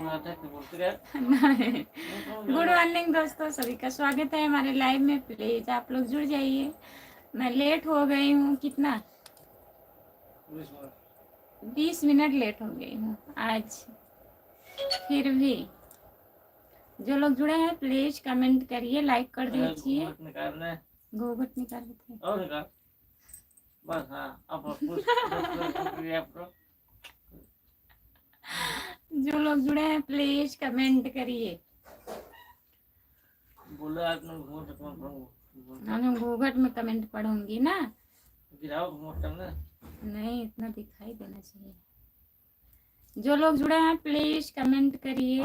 नहीं। Good morning दोस्तों, सभी का स्वागत है हमारे लाइव में। प्लीज आप लोग जुड़ जाइए। मैं लेट हो गई हूँ, कितना 20 मिनट लेट हो गई हूँ आज। फिर भी जो लोग जुड़े हैं प्लीज कमेंट करिए, लाइक कर दीजिए। घूंघट निकाल थे बस। हाँ, जो लोग जुड़े हैं प्लीज कमेंट करिए। मैं घूंघट में कमेंट पढ़ूंगी ना। नहीं, इतना दिखाई देना चाहिए। जो लोग जुड़े हैं प्लीज कमेंट करिए।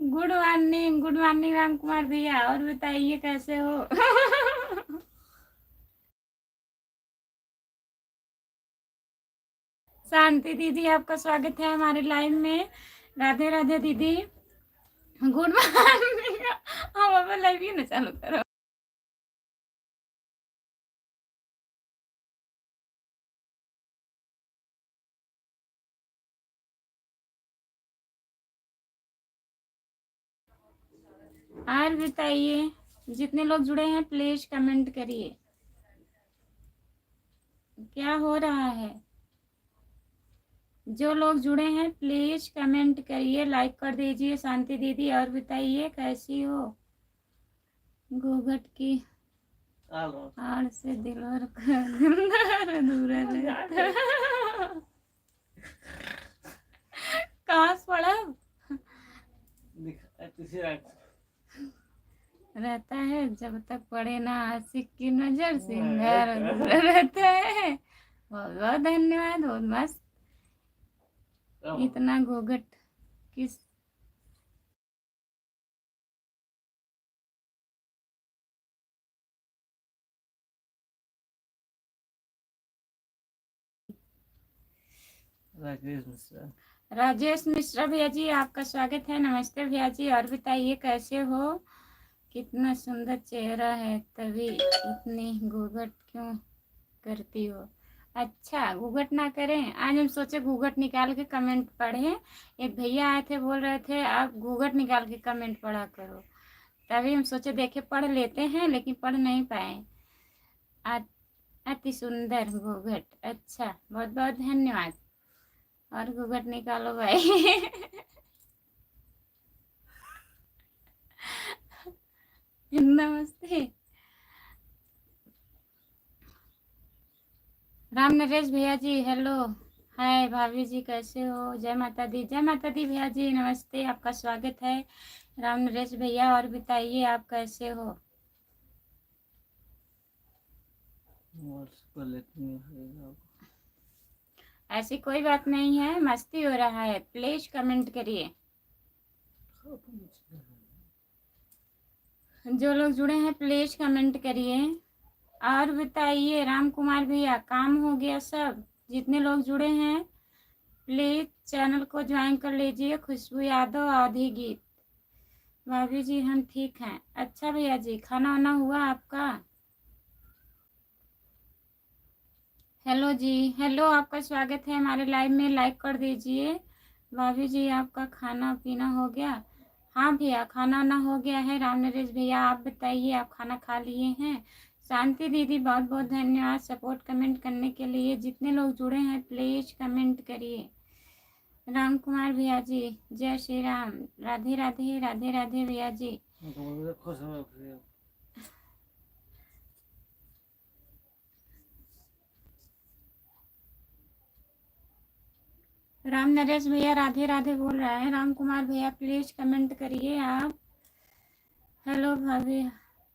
गुड मॉर्निंग राम कुमार भैया। और बताइए कैसे हो? शांति दीदी, आपका स्वागत है हमारे लाइव में। राधे राधे दीदी, गुड मॉर्निंग। हम अब लाइव ही ना चालू करो। और बताइए, जितने लोग जुड़े हैं प्लीज कमेंट करिए, क्या हो रहा है। जो लोग जुड़े हैं प्लीज कमेंट करिए, लाइक कर दीजिए। शांति दीदी, और बताइए कैसी हो? घूंघट की आड़ से दिलवर अधूरा कहाँ पड़ा रहता है जब तक पड़े ना आशिक की नजर, सिंगार अधूरा रहता है। बहुत बहुत धन्यवाद, बहुत मस्त। इतना घूंघट किस राजेश मिश्रा भैया जी, आपका स्वागत है। नमस्ते भैया जी। और बताइए कैसे हो? कितना सुंदर चेहरा है, तभी इतनी घूंघट क्यों करती हो? अच्छा, घूंघट ना करें। आज हम सोचे घूंघट निकाल के कमेंट पढ़ें। एक भैया आए थे, बोल रहे थे आप घूंघट निकाल के कमेंट पढ़ा करो, तभी हम सोचे देखे पढ़ लेते हैं, लेकिन पढ़ नहीं पाए। अति सुंदर घूंघट। अच्छा, बहुत बहुत धन्यवाद। और घूंघट निकालो भाई। नमस्ते राम नरेश भैया जी, हेलो हाय। भाभी जी कैसे हो? जय माता दी। जय माता दी भैया जी, नमस्ते, आपका स्वागत है। राम नरेश भैया, और बताइए आप कैसे हो? ऐसी कोई बात नहीं है, मस्ती हो रहा है। प्लीज कमेंट करिए। जो लोग जुड़े हैं प्लीज कमेंट करिए। और बताइए राम कुमार भैया, काम हो गया सब? जितने लोग जुड़े हैं प्लीज चैनल को ज्वाइन कर लीजिए। खुशबू यादव, आधी गीत। भाभी जी हम ठीक हैं। अच्छा भैया जी, खाना वाना हुआ आपका? हेलो जी, हेलो, आपका स्वागत है हमारे लाइव में। लाइक कर दीजिए। भाभी जी आपका खाना पीना हो गया? हाँ भैया, खाना वाना हो गया है। राम नरेश भैया आप बताइए, आप खाना खा लिए हैं? शांति दीदी, बहुत बहुत धन्यवाद सपोर्ट कमेंट करने के लिए। जितने लोग जुड़े हैं प्लीज कमेंट करिए। राम कुमार भैया जी, जय श्री राम। राधे राधे, राधे राधे भैया जी। राम नरेश भैया राधे राधे बोल रहा है। राम कुमार भैया प्लीज कमेंट करिए आप। हेलो भाभी,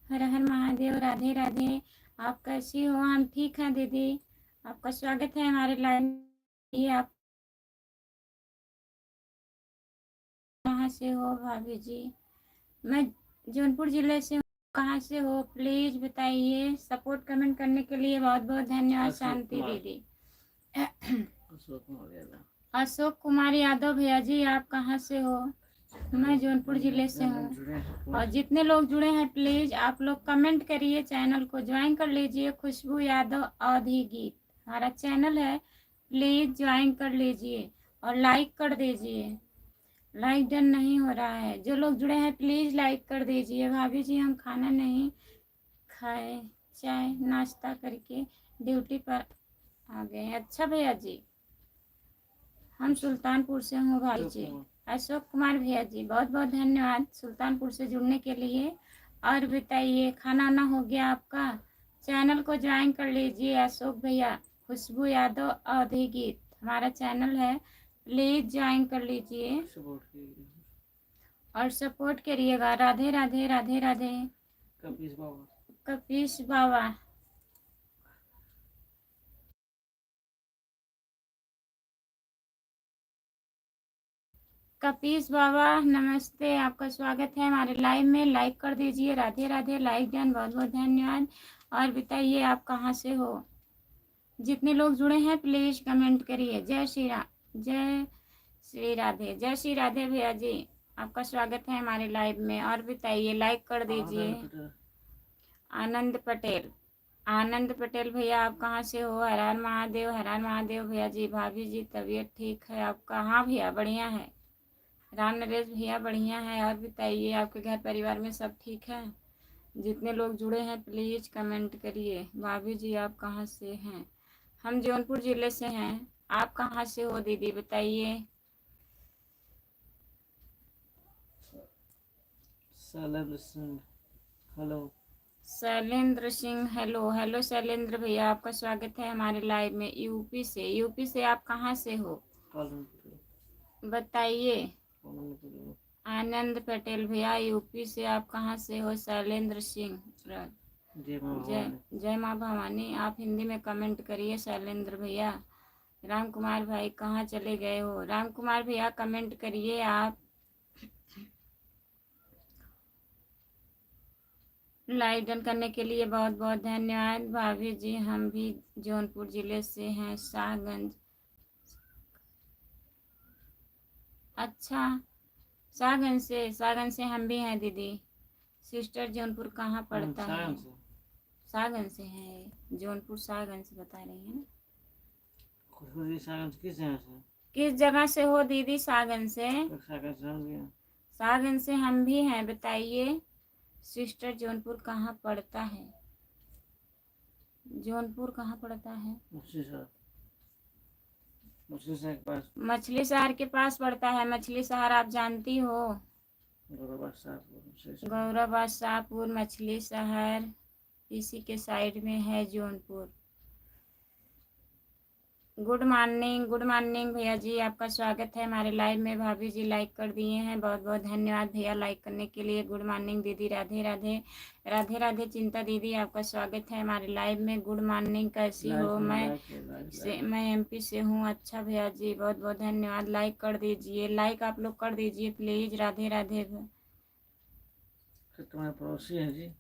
हर हर महादेव, राधे राधे। आप कैसी हो? हम ठीक हैं दीदी, आपका स्वागत है हमारे लाइव में। आप कहाँ से हो भाभी जी? मैं जौनपुर जिले से कहाँ से हो प्लीज बताइए। सपोर्ट कमेंट करने के लिए बहुत बहुत धन्यवाद। शांति दीदी। अशोक कुमार यादव भैया जी, आप कहाँ से हो? मैं जौनपुर जिले से हूँ। और जितने लोग जुड़े हैं प्लीज आप लोग कमेंट करिए, चैनल को ज्वाइन कर लीजिए। खुशबू यादव अवधी गीत हमारा चैनल है, प्लीज ज्वाइन कर लीजिए और लाइक कर दीजिए। लाइक डन नहीं हो रहा है। जो लोग जुड़े हैं प्लीज लाइक कर दीजिए। भाभी जी हम खाना नहीं खाए, चाय नाश्ता करके ड्यूटी पर आ गए। अच्छा भैया जी, हम सुल्तानपुर से हूँ भाई जी। अशोक कुमार भैया जी बहुत बहुत धन्यवाद सुल्तानपुर से जुड़ने के लिए। और बताइए खाना ना हो गया आपका? चैनल को ज्वाइन कर लीजिए अशोक भैया। खुशबू यादव अवधी गीत हमारा चैनल है, प्लीज ज्वाइन कर लीजिए और सपोर्ट करिएगा। राधे राधे राधे राधे। कपीश बाबा कपीश बाबा नमस्ते, आपका स्वागत है हमारे लाइव में। लाइक कर दीजिए। राधे राधे। लाइक डन, बहुत बहुत धन्यवाद। और बताइए आप कहाँ से हो? जितने लोग जुड़े हैं प्लीज कमेंट करिए। जय श्री राम, जय श्री राधे, जय श्री राधे भैया जी, आपका स्वागत है हमारे लाइव में। और बताइए लाइक कर दीजिए। आनंद पटेल, आनंद पटेल भैया आप कहाँ से हो? हर हर महादेव, हर हर महादेव भैया जी। भाभी जी तबीयत ठीक है आपका? हाँ भैया बढ़िया है। राम नरेश भैया बढ़िया है। और बताइए आपके घर परिवार में सब ठीक है? जितने लोग जुड़े हैं प्लीज कमेंट करिए। भाभी जी आप कहाँ से हैं? हम जौनपुर जिले से हैं। आप कहाँ से हो दीदी बताइए। Shailendra Singh hello. Shailendra Singh hello. Hello Shailendra भैया, आपका स्वागत है हमारे लाइव में। यूपी से, यूपी से आप कहाँ से हो बताइए। आनंद पटेल भैया यूपी से आप कहाँ से हो? शैलेंद्र सिंह, जय माँ भवानी। आप हिंदी में कमेंट करिए शैलेंद्र भैया। राम कुमार भाई कहाँ चले गए हो? राम कुमार भैया कमेंट करिए आप। लाइक डन करने के लिए बहुत बहुत धन्यवाद। भाभी जी हम भी जौनपुर जिले से हैं, शाहगंज। अच्छा, शाहगंज से हम भी हैं दीदी। सिस्टर जौनपुर कहाँ पड़ता है? शाहगंज से है जौनपुर, शाहगंज से बता रही है ना। किस जगह से हो दीदी? शाहगंज से। शाहगंज से हम भी हैं। बताइए सिस्टर जौनपुर कहाँ पड़ता है? जौनपुर कहाँ पड़ता है? मछली शहर के पास पड़ता है। मछली शहर आप जानती हो? गौरव शाहपुर मछली शहर इसी के साइड में है जौनपुर। गुड मॉर्निंग भैया जी, आपका स्वागत है हमारे लाइव में। भाभी जी लाइक कर दिए हैं, बहुत बहुत धन्यवाद भैया लाइक करने के लिए। गुड मॉर्निंग दीदी। राधे राधे राधे राधे। चिंता दीदी आपका स्वागत है हमारे लाइव में। गुड मॉर्निंग, कैसी हो? मैं एमपी से हूँ। अच्छा भैया जी बहुत बहुत धन्यवाद। लाइक कर दीजिए, लाइक आप लोग कर दीजिए प्लीज। राधे राधे। तुम्हारे पड़ोसी हैं जी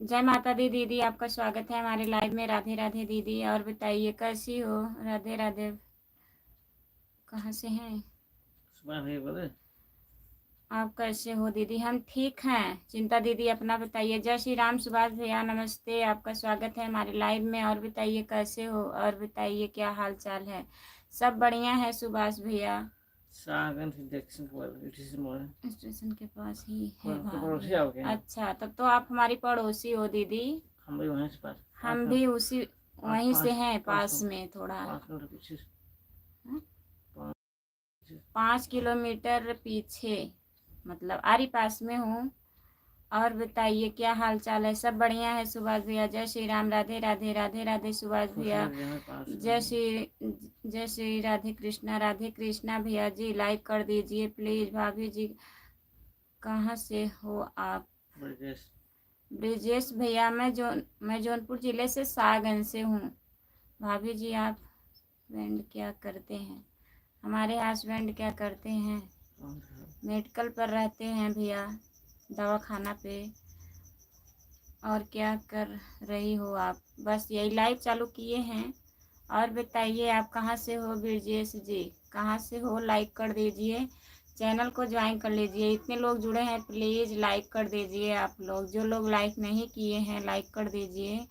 जय माता दी दीदी, आपका स्वागत है हमारे लाइव में। राधे राधे दीदी। और बताइए कैसी हो? राधे राधे। कहाँ से हैं आप? कैसे हो दीदी? हम ठीक हैं। चिंता दीदी अपना बताइए। जय श्री राम सुभाष भैया नमस्ते, आपका स्वागत है हमारे लाइव में। और बताइए कैसे हो? और बताइए क्या हाल चाल है? सब बढ़िया है सुभाष भैया। स्टेशन के पास ही है। अच्छा तब तो आप हमारी पड़ोसी हो दीदी। हम भी उसी वहीं से हैं, पास में थोड़ा 5 किलोमीटर पीछे, मतलब आरी पास में हूँ। और बताइए क्या हाल चाल है? सब बढ़िया है सुभाष भैया। जय श्री राम। राधे राधे राधे राधे सुभाष भैया। जय श्री राधे कृष्णा भैया जी। लाइक कर दीजिए प्लीज। भाभी जी कहाँ से हो आप? ब्रिजेश भैया मैं जौनपुर जिले से शाहगंज से हूँ। भाभी जी आप हस्बैंड क्या करते हैं? हमारे हस्बैंड क्या करते हैं? मेडिकल पर रहते हैं भैया। दवा खाना पे। और क्या कर रही हो आप? बस यही लाइव चालू किए हैं। और बताइए आप कहाँ से हो? ब्रजेश जी कहाँ से हो? लाइक कर दीजिए, चैनल को ज्वाइन कर लीजिए। इतने लोग जुड़े हैं, प्लीज़ लाइक कर दीजिए। आप लोग जो लोग लाइक नहीं किए हैं लाइक कर दीजिए।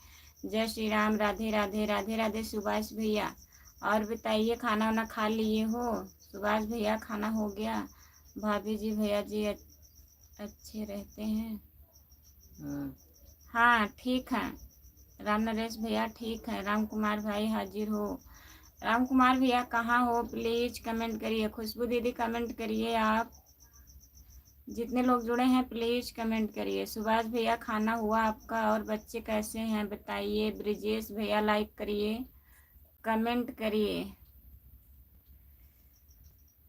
जय श्री राम, राधे राधे, राधे राधे सुभाष भैया। और बताइए खाना वाना खा लिए हो? सुभाष भैया खाना हो गया? भाभी जी भैया जी अच्छे रहते हैं? हाँ ठीक है। राम नरेश भैया ठीक है। राम कुमार भाई हाजिर हो। राम कुमार भैया कहाँ हो? प्लीज़ कमेंट करिए। खुशबू दीदी कमेंट करिए। आप जितने लोग जुड़े हैं प्लीज़ कमेंट करिए। सुभाष भैया खाना हुआ आपका? और बच्चे कैसे हैं बताइए। ब्रिजेश भैया लाइक करिए, कमेंट करिए।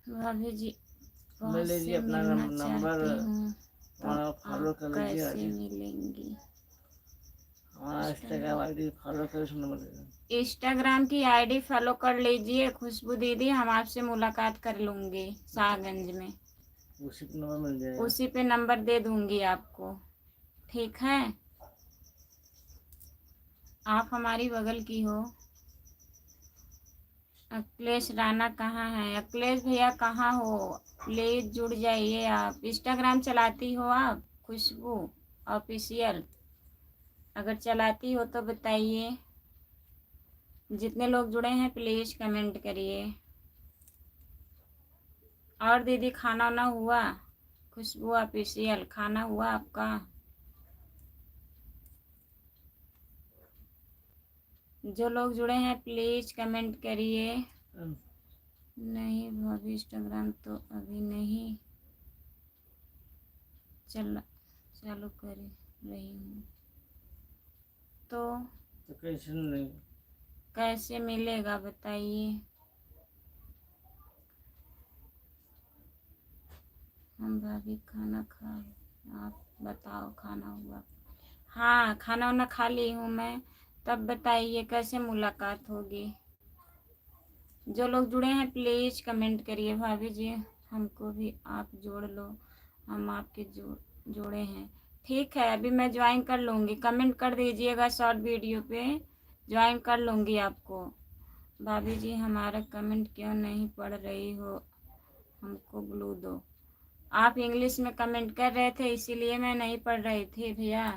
भाभी जी मिल बहुत लीजिए से अपना मिलना नंबर, चाहती हूँ तो हमारा फॉलो आप कर लीजिए। आज कैसे मिलेंगी? हमारा इंस्टाग्राम आईडी फॉलो कर, उसमें नंबर दे दें। इंस्टाग्राम की आईडी फॉलो कर लीजिए खुशबू दीदी, हम आपसे मुलाकात कर लूँगी शाहगंज में। उसी पे नंबर मिल जाएगा। उसी पे नंबर दे दूँगी आपको, ठीक है? आप हमारी बगल की हो। अखिलेश राणा कहाँ हैं? अखिलेश भैया कहाँ हो? प्लीज़ जुड़ जाइए। आप इंस्टाग्राम चलाती हो आप? खुशबू ऑफिशियल अगर चलाती हो तो बताइए। जितने लोग जुड़े हैं प्लीज़ कमेंट करिए। और दीदी खाना वाना हुआ? खुशबू ऑफिशियल खाना हुआ आपका? जो लोग जुड़े हैं प्लीज़ कमेंट करिए। नहीं भाभी इंस्टाग्राम तो अभी नहीं चालू कर रही हूँ तो कैसे नहीं? कैसे मिलेगा बताइए। हम भाभी खाना खा, आप बताओ खाना हुआ? हाँ खाना वाना खा ली हूँ मैं। तब बताइए कैसे मुलाकात होगी। जो लोग जुड़े हैं प्लीज़ कमेंट करिए। भाभी जी हमको भी आप जोड़ लो, हम आपके जोड़े हैं। ठीक है अभी मैं ज्वाइन कर लूँगी, कमेंट कर दीजिएगा शॉर्ट वीडियो पे, ज्वाइन कर लूँगी आपको। भाभी जी हमारा कमेंट क्यों नहीं पढ़ रही हो? हमको ब्लू दो। आप इंग्लिश में कमेंट कर रहे थे इसीलिए मैं नहीं पढ़ रही थी भैया।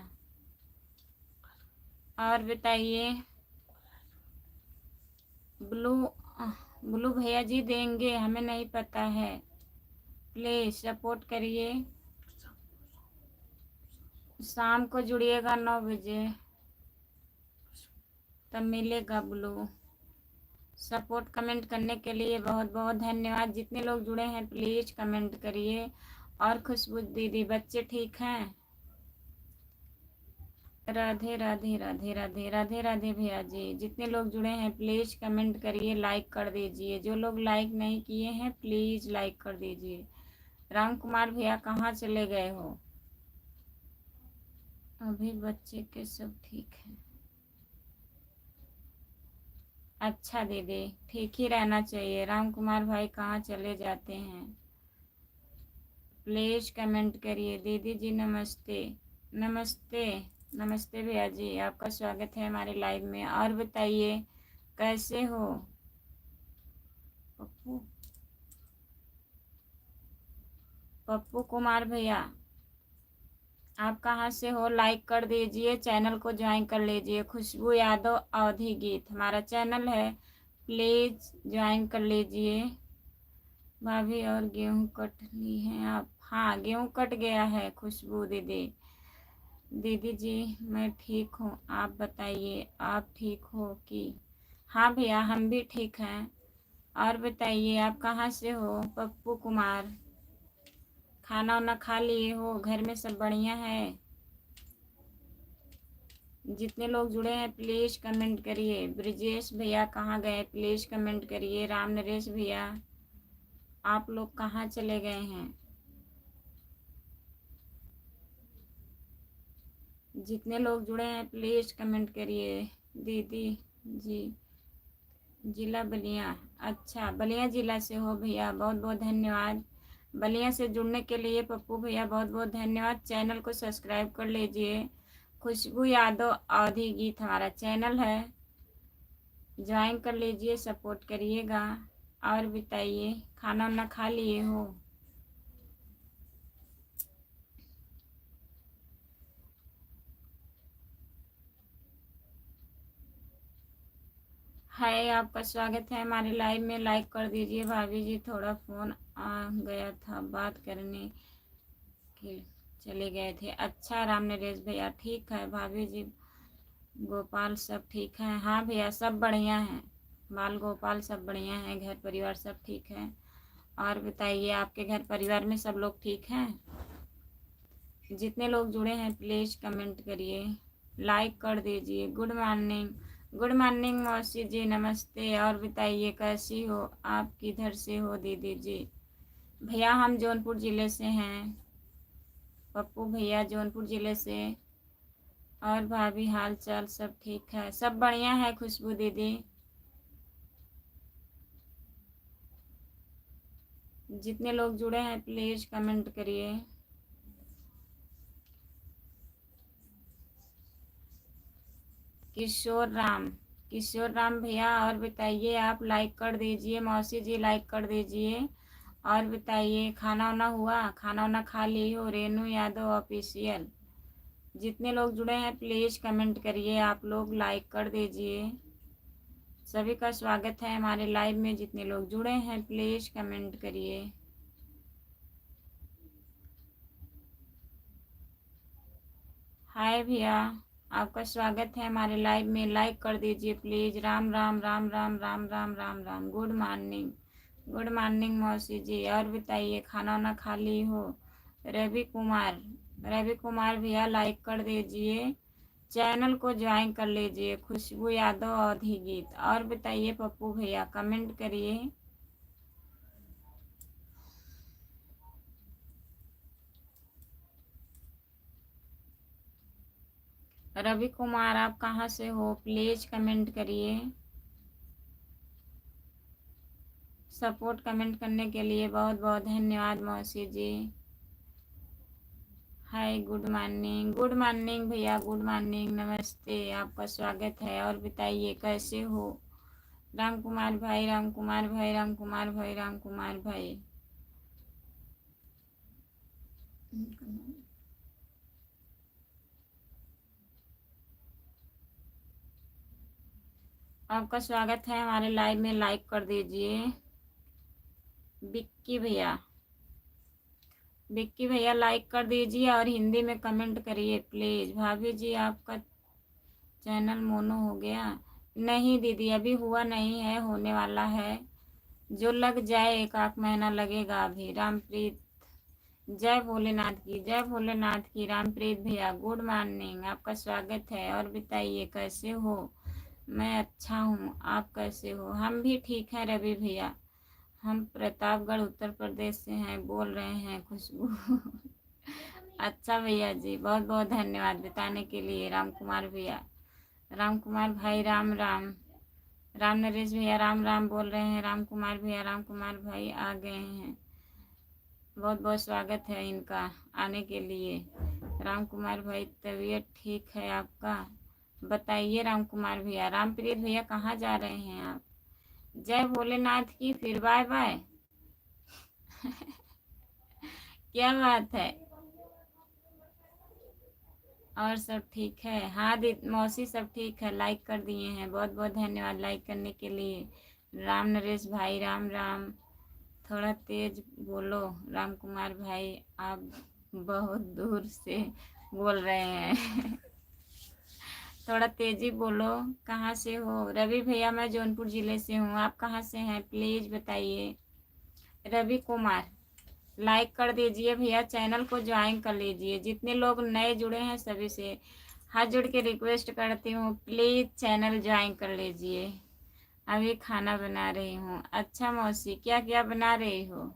और बताइए। ब्लू ब्लू भैया जी देंगे, हमें नहीं पता है, प्लीज़ सपोर्ट करिए। शाम को जुड़िएगा 9 बजे तब मिलेगा ब्लू। सपोर्ट कमेंट करने के लिए बहुत बहुत धन्यवाद। जितने लोग जुड़े हैं प्लीज़ कमेंट करिए। और खुशबू दीदी बच्चे ठीक हैं? राधे राधे राधे राधे राधे राधे भैया जी। जितने लोग जुड़े हैं प्लीज़ कमेंट करिए, लाइक कर दीजिए। जो लोग लाइक नहीं किए हैं प्लीज़ लाइक कर दीजिए। राम कुमार भैया कहाँ चले गए हो? अभी बच्चे के सब ठीक है। अच्छा दीदी ठीक ही रहना चाहिए। राम कुमार भाई कहाँ चले जाते हैं? प्लीज़ कमेंट करिए। दीदी जी नमस्ते। नमस्ते नमस्ते भैया जी, आपका स्वागत है हमारे लाइव में। और बताइए कैसे हो? पप्पू पप्पू कुमार भैया आप कहाँ से हो? लाइक कर दीजिए, चैनल को ज्वाइन कर लीजिए। खुशबू यादव अवधि गीत हमारा चैनल है, प्लीज़ ज्वाइन कर लीजिए। भाभी और गेहूँ कट ली हैं आप? हाँ गेहूँ कट गया है खुशबू दीदी। दीदी जी मैं ठीक हूँ, आप बताइए आप ठीक हो कि? हाँ भैया हम भी ठीक हैं। और बताइए आप कहाँ से हो? पप्पू कुमार खाना वाना खा लिए हो? घर में सब बढ़िया है? जितने लोग जुड़े हैं प्लीज़ कमेंट करिए। ब्रिजेश भैया कहाँ गए? प्लीज़ कमेंट करिए। राम नरेश भैया आप लोग कहाँ चले गए हैं? जितने लोग जुड़े हैं प्लीज़ कमेंट करिए। दीदी जी जिला बलिया, अच्छा बलिया ज़िला से हो भैया, बहुत बहुत धन्यवाद। बलिया से जुड़ने के लिए पप्पू भैया बहुत बहुत धन्यवाद। चैनल को सब्सक्राइब कर लीजिए। खुशबू यादव अवधी गीत हमारा चैनल है, ज्वाइन कर लीजिए, सपोर्ट करिएगा। और बताइए, खाना वाना खा लिए हो? हाय, आपका स्वागत है हमारे लाइव में। लाइक कर दीजिए। भाभी जी थोड़ा फ़ोन आ गया था, बात करने के चले गए थे। अच्छा राम नरेश भैया, ठीक है भाभी जी। गोपाल सब ठीक है? हाँ भैया, सब बढ़िया हैं। बाल गोपाल सब बढ़िया हैं, घर परिवार सब ठीक है। और बताइए, आपके घर परिवार में सब लोग ठीक हैं? जितने लोग जुड़े हैं प्लीज़ कमेंट करिए, लाइक कर दीजिए। गुड मॉर्निंग, गुड मॉर्निंग मौसी जी, नमस्ते। और बताइए कैसी हो आप, किधर से हो दीदी जी? भैया हम जौनपुर ज़िले से हैं, पप्पू भैया जौनपुर ज़िले से। और भाभी हाल चाल सब ठीक है? सब बढ़िया है खुशबू दीदी। जितने लोग जुड़े हैं प्लीज़ कमेंट करिए। किशोर राम, किशोर राम भैया, और बताइए आप, लाइक कर दीजिए। मौसी जी लाइक कर दीजिए। और बताइए, खाना वाना हुआ? खाना वाना खा ली हो? रेनू यादव ऑफिशियल। जितने लोग जुड़े हैं प्लीज़ कमेंट करिए, आप लोग लाइक कर दीजिए। सभी का स्वागत है हमारे लाइव में। जितने लोग जुड़े हैं प्लीज़ कमेंट करिए। हाय भैया, आपका स्वागत है हमारे लाइव में। लाइक कर दीजिए please. Ram Ram Ram Ram Ram Ram Ram Ram. Good morning, good morning मौसी जी। और बताइए, खाना वाना खा ली हो? रवि कुमार, रवि कुमार भैया लाइक कर दीजिए, चैनल को ज्वाइन कर लीजिए। खुशबू यादव अवधी गीत। और बताइए पप्पू भैया, कमेंट करिए। रवि कुमार, आप कहाँ से हो? प्लीज़ कमेंट करिए। सपोर्ट कमेंट करने के लिए बहुत बहुत धन्यवाद मौसी जी। हाय, गुड मॉर्निंग, गुड मॉर्निंग भैया, गुड मॉर्निंग, नमस्ते, आपका स्वागत है। और बताइए कैसे हो? राम कुमार भाई, राम कुमार भाई, राम कुमार भाई, राम कुमार भाई। आपका स्वागत है हमारे लाइव में। लाइक कर दीजिए। बिक्की भैया, विक्की भैया लाइक कर दीजिए और हिंदी में कमेंट करिए प्लीज़। भाभी जी आपका चैनल मोनो हो गया? नहीं दीदी, अभी हुआ नहीं है, होने वाला है। जो लग जाए, एक आध महीना लगेगा अभी। रामप्रीत, जय भोलेनाथ की, जय भोलेनाथ की। रामप्रीत भैया गुड मॉर्निंग, आपका स्वागत है। और बताइए कैसे हो? मैं अच्छा हूँ, आप कैसे हो? हम भी ठीक हैं रवि भैया। हम प्रतापगढ़ उत्तर प्रदेश से हैं, बोल रहे हैं खुशबू। अच्छा भैया जी, बहुत बहुत धन्यवाद बताने के लिए। राम कुमार भैया, राम कुमार भाई, राम राम। राम नरेश भैया राम राम बोल रहे हैं। राम कुमार भैया, राम कुमार भाई आ गए हैं, बहुत बहुत स्वागत है इनका आने के लिए। राम कुमार भाई, तबीयत ठीक है आपका? बताइए राम कुमार भैया। रामप्रीत भैया कहाँ जा रहे हैं आप? जय भोलेनाथ की, फिर बाय बाय। क्या बात है? और सब ठीक है? हाँ दी मौसी सब ठीक है, लाइक कर दिए हैं, बहुत बहुत धन्यवाद लाइक करने के लिए। राम नरेश भाई राम राम। थोड़ा तेज बोलो राम कुमार भाई, आप बहुत दूर से बोल रहे हैं। थोड़ा तेजी बोलो। कहाँ से हो? रवि भैया मैं जौनपुर ज़िले से हूँ, आप कहाँ से हैं प्लीज़ बताइए। रवि कुमार, लाइक कर दीजिए भैया, चैनल को ज्वाइन कर लीजिए। जितने लोग नए जुड़े हैं सभी से हाथ जोड़ के रिक्वेस्ट करती हूँ, प्लीज़ चैनल ज्वाइन कर लीजिए। अभी खाना बना रही हूँ। अच्छा मौसी, क्या क्या बना रही हो?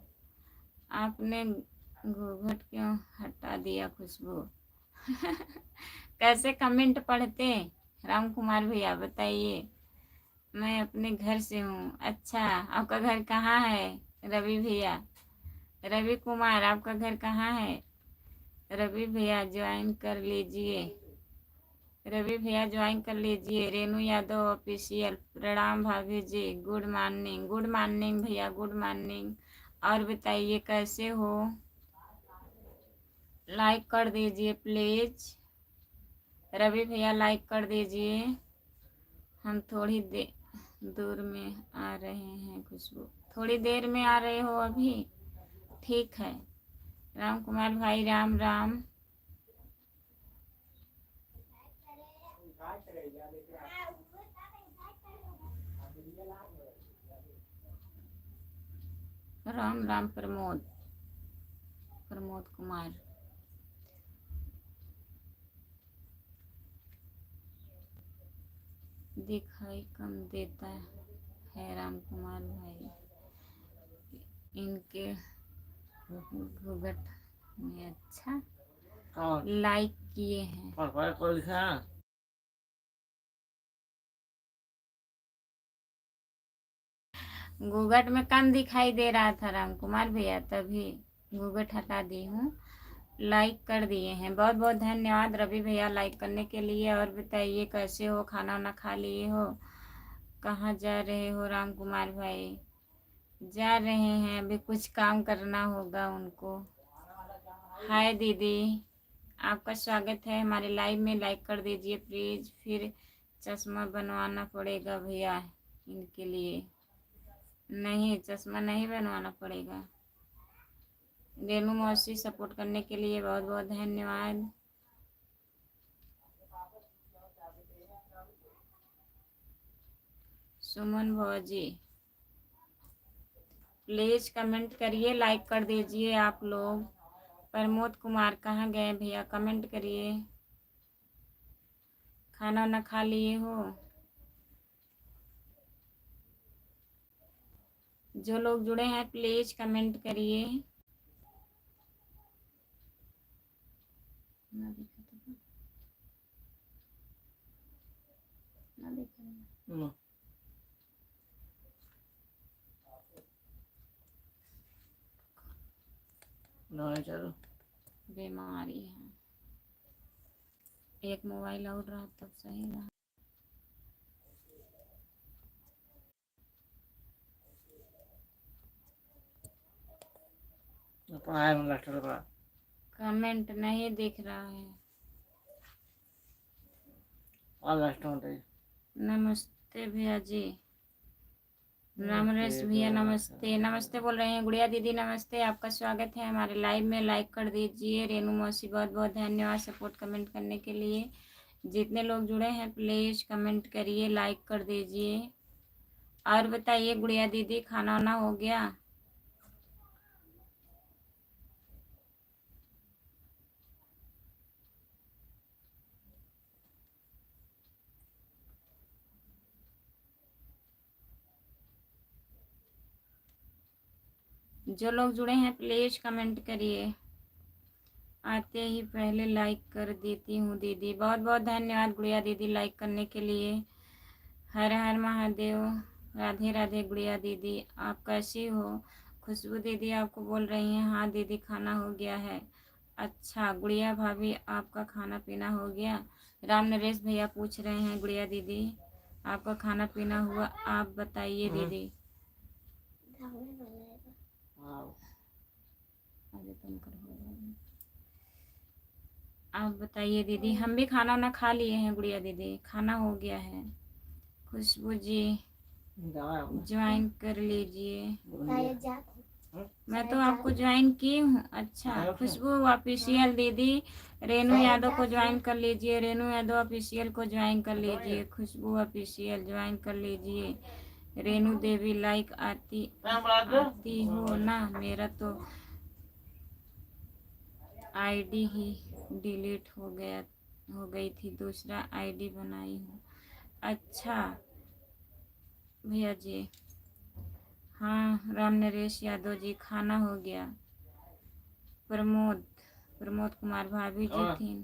आपने घूंघट क्यों हटा दिया खुशबू? कैसे कमेंट पढ़ते? राम कुमार भैया बताइए। मैं अपने घर से हूँ। अच्छा, आपका घर कहाँ है रवि भैया? रवि कुमार, आपका घर कहाँ है? रवि भैया ज्वाइन कर लीजिए। रवि भैया ज्वाइन कर लीजिए। रेनू यादव ऑफिशियल, प्रणाम भाभी जी, गुड मॉर्निंग। गुड मॉर्निंग भैया, गुड मॉर्निंग। और बताइए कैसे हो? लाइक कर दीजिए प्लीज। रवि भैया लाइक कर दीजिए। हम थोड़ी दूर में आ रहे हैं। खुशबू, थोड़ी देर में आ रहे हो अभी? ठीक है। राम कुमार भाई, राम राम। राम राम। प्रमोद, प्रमोद कुमार। दिखाई कम देता है राम कुमार भाई, इनके घूंघट में। अच्छा, और लाइक किए हैं। पापा को लिखा घूंघट में कम दिखाई दे रहा था राम कुमार भैया, तभी घूंघट हटा दी हूँ। लाइक कर दिए हैं, बहुत बहुत धन्यवाद रवि भैया लाइक करने के लिए। और बताइए कैसे हो? खाना वाना खा लिए हो? कहाँ जा रहे हो राम कुमार भाई? जा रहे हैं, अभी कुछ काम करना होगा उनको। हाय दीदी, आपका स्वागत है हमारे लाइव में। लाइक कर दीजिए प्लीज़। फिर चश्मा बनवाना पड़ेगा भैया इनके लिए। नहीं, चश्मा नहीं बनवाना पड़ेगा। रेनू मौसी, सपोर्ट करने के लिए बहुत बहुत धन्यवाद। सुमन भौजी, प्लीज कमेंट करिए, लाइक कर दीजिए आप लोग। प्रमोद कुमार, कहाँ गए भैया? कमेंट करिए। खाना ना खा लिए हो? जो लोग जुड़े हैं प्लीज कमेंट करिए। ना दिखा तो ना दिखा। नहीं चलो बीमारी है। एक मोबाइल और रहा तब सही रहा। पढ़ाई में लास्ट पड़ा कमेंट नहीं दिख रहा है। और लास्ट में नमस्ते भैया जी। नमरेश भैया नमस्ते। नमस्ते बोल रहे हैं। गुड़िया दीदी नमस्ते, आपका स्वागत है हमारे लाइव में। लाइक कर दीजिए। रेनू मौसी, बहुत बहुत धन्यवाद सपोर्ट कमेंट करने के लिए। जितने लोग जुड़े हैं प्लीज़ कमेंट करिए, लाइक कर दीजिए। और बताइए गुड़िया दीदी, खाना वाना हो गया? जो लोग जुड़े हैं प्लीज़ कमेंट करिए। आते ही पहले लाइक कर देती हूँ दीदी। बहुत बहुत धन्यवाद गुड़िया दीदी लाइक करने के लिए। हर हर महादेव। राधे राधे गुड़िया दीदी, आप कैसी हो? खुशबू दीदी आपको बोल रही हैं हाँ दीदी खाना हो गया है। अच्छा गुड़िया भाभी, आपका खाना पीना हो गया? राम नरेश भैया पूछ रहे हैं गुड़िया दीदी आपका खाना पीना हुआ? आप बताइए दीदी। अरे तुम करो, आप बताइए दीदी। हम भी खाना ना खा लिए हैं गुड़िया दीदी, खाना हो गया है। खुशबू जी ज्वाइन कर लीजिए। मैं तो आपको ज्वाइन की हूँ। अच्छा खुशबू ऑफिशियल दीदी, रेनू यादव को ज्वाइन कर लीजिए। रेनू यादव ऑफिशियल को ज्वाइन कर लीजिए। खुशबू ऑफिशियल ज्वाइन कर लीजिए। रेनू देवी लाइक आती हो ना? मेरा तो आईडी ही डिलीट हो गई थी, दूसरा आईडी बनाई हूँ। अच्छा भैया जी। हाँ राम नरेश यादव जी, खाना हो गया। प्रमोद, प्रमोद कुमार भाभी जी थी।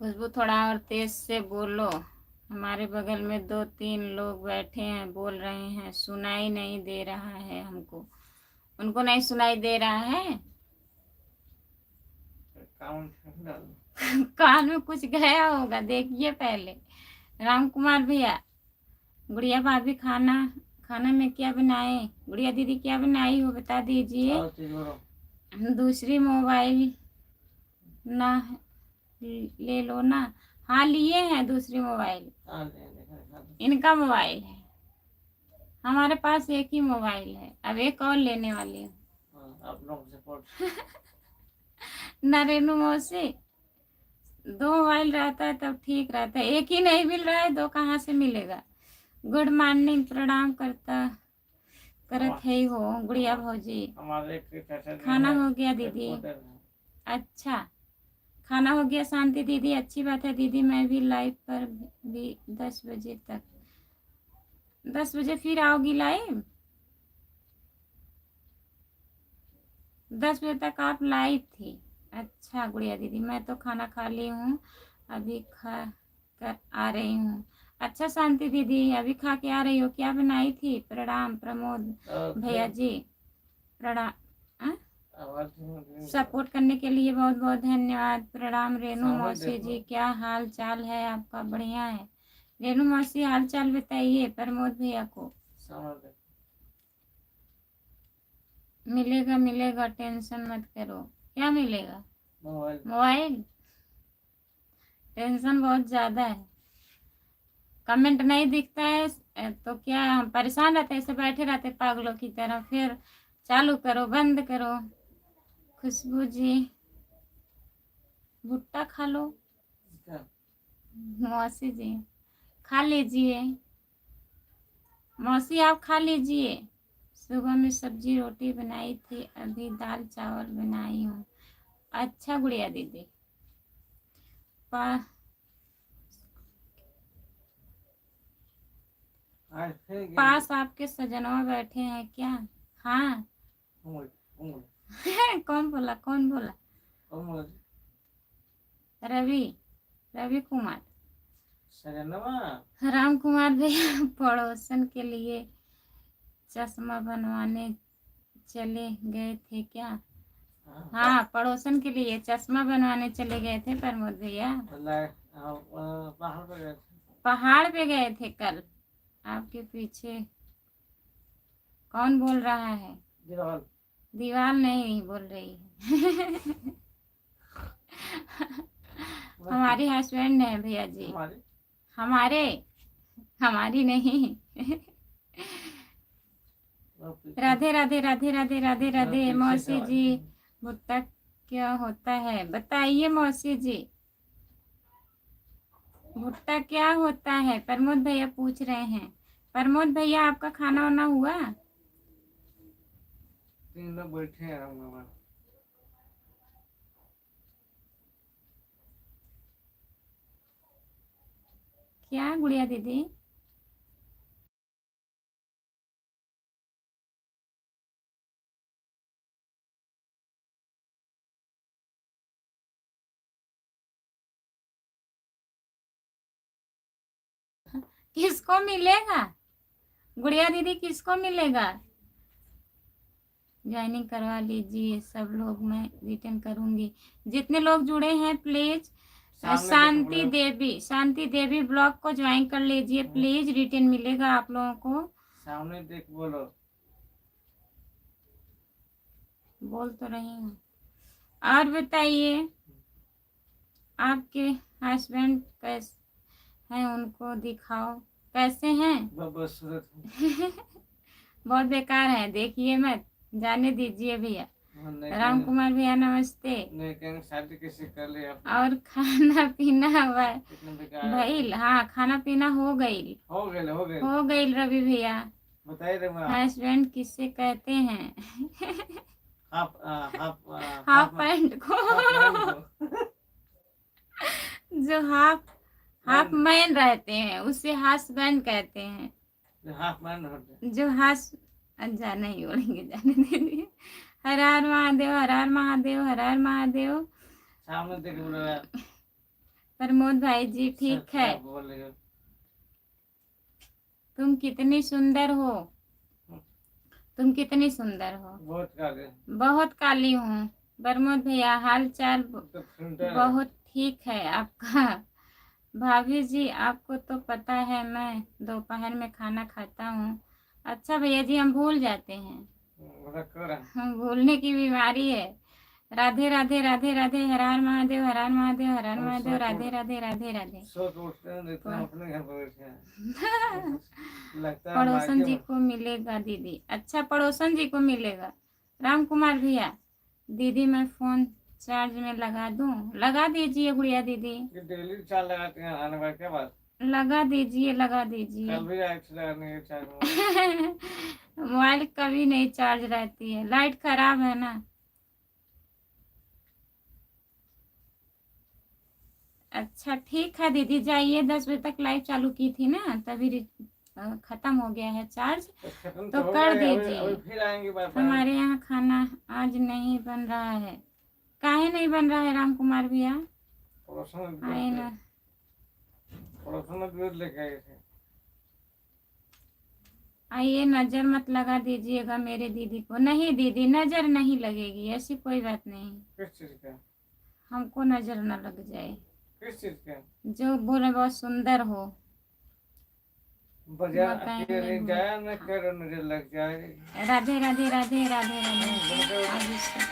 खुशबू थोड़ा और तेज से बोलो, हमारे बगल में 2-3 लोग बैठे हैं, बोल रहे हैं, सुनाई नहीं दे रहा है हमको। उनको नहीं सुनाई दे रहा है। कान में कुछ गया होगा, देखिए पहले। राम कुमार भैया, गुड़िया भाभी खाना खाना में क्या बनाए? गुड़िया दीदी क्या बनाई हो बता दीजिए। दूसरी मोबाइल ना ले लो ना। हाँ लिए हैं दूसरी मोबाइल, इनका मोबाइल है, हमारे पास एक ही मोबाइल है, अब एक और लेने वाली हूँ। ना रेनू मौसी, 2 मोबाइल रहता है तब ठीक रहता है, एक ही नहीं मिल रहा है, 2 कहाँ से मिलेगा। गुड मॉर्निंग, प्रणाम करत है हो गुड़िया भौजी। खाना हो गया दीदी? अच्छा, खाना हो गया शांति दीदी, अच्छी बात है दीदी। मैं भी लाइव पर भी 10 बजे तक। 10 बजे फिर आओगी लाइव? 10 बजे तक आप लाइव थी? अच्छा गुड़िया दीदी, मैं तो खाना खा ली हूँ, अभी खा कर आ रही हूँ। अच्छा शांति दीदी, अभी खा के आ रही हो? क्या बनाई थी? प्रणाम प्रमोद भैया जी, प्रणाम। सपोर्ट करने के लिए बहुत बहुत धन्यवाद। प्रणाम रेनू मौसी जी, क्या हाल चाल है आपका? बढ़िया है रेनू मौसी, हाल चाल बताइए प्रमोद भैया को। मिलेगा मिलेगा, टेंशन मत करो। क्या मिलेगा? मोबाइल। टेंशन बहुत ज्यादा है, कमेंट नहीं दिखता है तो क्या हम परेशान रहते, ऐसे बैठे रहते पागलों की तरह। फिर चालू करो, बंद करो। खुशबू जी, भुट्टा खा लो। मौसी जी, खा लीजिए। मौसी आप खा लीजिए। सुबह में सब्जी रोटी बनाई थी, अभी दाल चावल बनाई हूँ। अच्छा गुड़िया दीदी, पास आपके सजनवा बैठे हैं क्या? हाँ। कौन बोला, कौन बोला? रवि, रवि कुमार। राम कुमार भैया पड़ोसन के लिए चश्मा बनवाने चले गए थे क्या? हाँ, पड़ोसन के लिए चश्मा बनवाने चले गए थे प्रमोद भैया। पहाड़ पे गए थे कल। आपके पीछे कौन बोल रहा है? दीवार नहीं बोल रही है। हमारी हस्बैंड है भैया जी। हमारे, हमारी नहीं। राधे राधे राधे राधे राधे राधे। मौसी जी, भुट्टा क्या होता है बताइए मौसी जी? भुट्टा क्या होता है? प्रमोद भैया पूछ रहे हैं। प्रमोद भैया आपका खाना वाना हुआ? 3 लोग बैठे हैं। क्या गुड़िया दीदी? किसको मिलेगा? गुड़िया दीदी किसको मिलेगा? ज्वाइनिंग करवा लीजिए सब लोग, मैं रिटर्न करूंगी। जितने लोग जुड़े हैं प्लीज शांति देवी, शांति देवी ब्लॉग को ज्वाइन कर लीजिए प्लीज, रिटर्न मिलेगा आप लोगों को। सामने देख बोलो। बोल तो रही हूँ। और बताइए आपके हस्बैंड कैसे हैं, उनको दिखाओ कैसे हैं। बहुत बेकार है, देखिए मत, जाने दीजिए भैया। राम कुमार भैया नमस्ते। शादी कैसे कर ले और खाना पीना भाई? हाँ खाना पीना हो गई रवि भैया। हस्बैंड किससे कहते हैं? हाफ पैंट को। जो हाफ मैन रहते हैं उसे हस्बैंड कहते हैं। जो अच्छा नहीं बोलेंगे, जाने दीजिए। हर हर महादेव, हर हर महादेव, हर हर महादेव। सामने देख बोलो। प्रमोद भाई जी ठीक है। बोलेगा तुम कितनी सुंदर हो, तुम कितनी सुंदर हो। बहुत काले बहुत काली हूँ। प्रमोद भैया हाल चाल तो सुनता है। बहुत ठीक है आपका। भाभी जी आपको तो पता है मैं दोपहर में खाना खाता हूँ। अच्छा भैया जी हम भूल जाते हैं, हम भूलने की बीमारी है। राधे राधे राधे राधे, हर हर महादेव, हर हर महादेव, हर हर महादेव, राधे राधे राधे राधे। सो तो उठते हैं देखते हैं अपने घर पर बैठे हैं लगता है पड़ोसन मायके जी में को मिलेगा दीदी। अच्छा पड़ोसन जी को मिलेगा। राम कुमार भैया दीदी मैं फोन चार्ज में लगा दूं? लगा दीजिए गुड़िया दीदी, ये डेली चार्ज लगाते हैं आने वाले के बाद। लगा दीजिए लगा दीजिए। कल भी आए थे लगाने के चार्ज मोबाइल कभी नहीं चार्ज रहती है, लाइट खराब है ना। अच्छा ठीक है दीदी जाइए, 10 बजे तक लाइव चालू की थी ना तभी खत्म हो गया है चार्ज, खत्म तो हो कर गया, अभी दीजिए। फिर आएंगे बार हमारे यहाँ खाना आज नहीं बन रहा है। काहे नहीं बन रहा है राम कुमार भैया? आए ना, पड़ोसन में दूध लेके आए थे। आइए नजर मत लगा दीजिएगा मेरे दीदी को। नहीं दीदी नजर नहीं लगेगी, ऐसी कोई बात नहीं। किस चीज का? हमको नजर न लग जाए। किस चीज का? जो बोले बहुत सुंदर हो। बाजार बताएंगे अकेले हम। जाया न करो नजर लग जाएगी। राधे राधे राधे राधे राधे। आगे से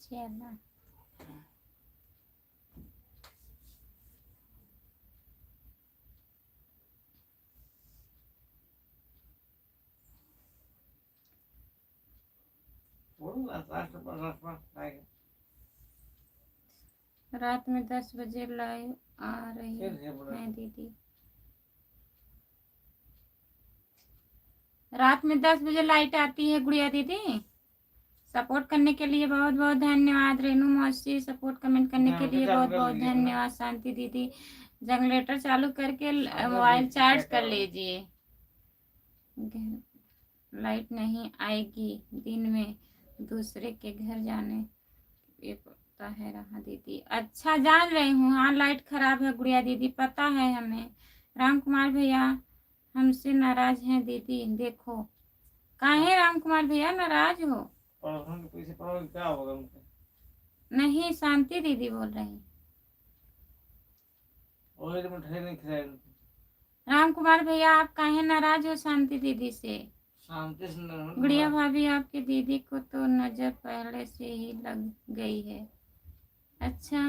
चला। रात में 10 बजे लाइव आ रही है दीदी। रात में 10 बजे लाइट आती है गुड़िया दीदी। सपोर्ट करने के लिए बहुत बहुत धन्यवाद। रेनू मौसी सपोर्ट कमेंट करने के लिए बहुत बहुत धन्यवाद। शांति दीदी जनरेटर चालू करके मोबाइल चार्ज कर लीजिए। लाइट नहीं आएगी दिन में, दूसरे के घर जाने ये पता है रहा दीदी। अच्छा जान रही हूँ, हाँ लाइट खराब है गुड़िया दीदी पता है हमें। राम कुमार भैया हमसे नाराज हैं दीदी देखो। काहे राम कुमार भैया नाराज हो? क्या होगा उनका? नहीं शांति दीदी बोल रही। मिठाई नहीं खिलाई। राम कुमार भैया आप काहे नाराज हो शांति दीदी से? शांति से गुड़िया भाभी आपकी दीदी को तो नजर पहले से ही लग गई है। अच्छा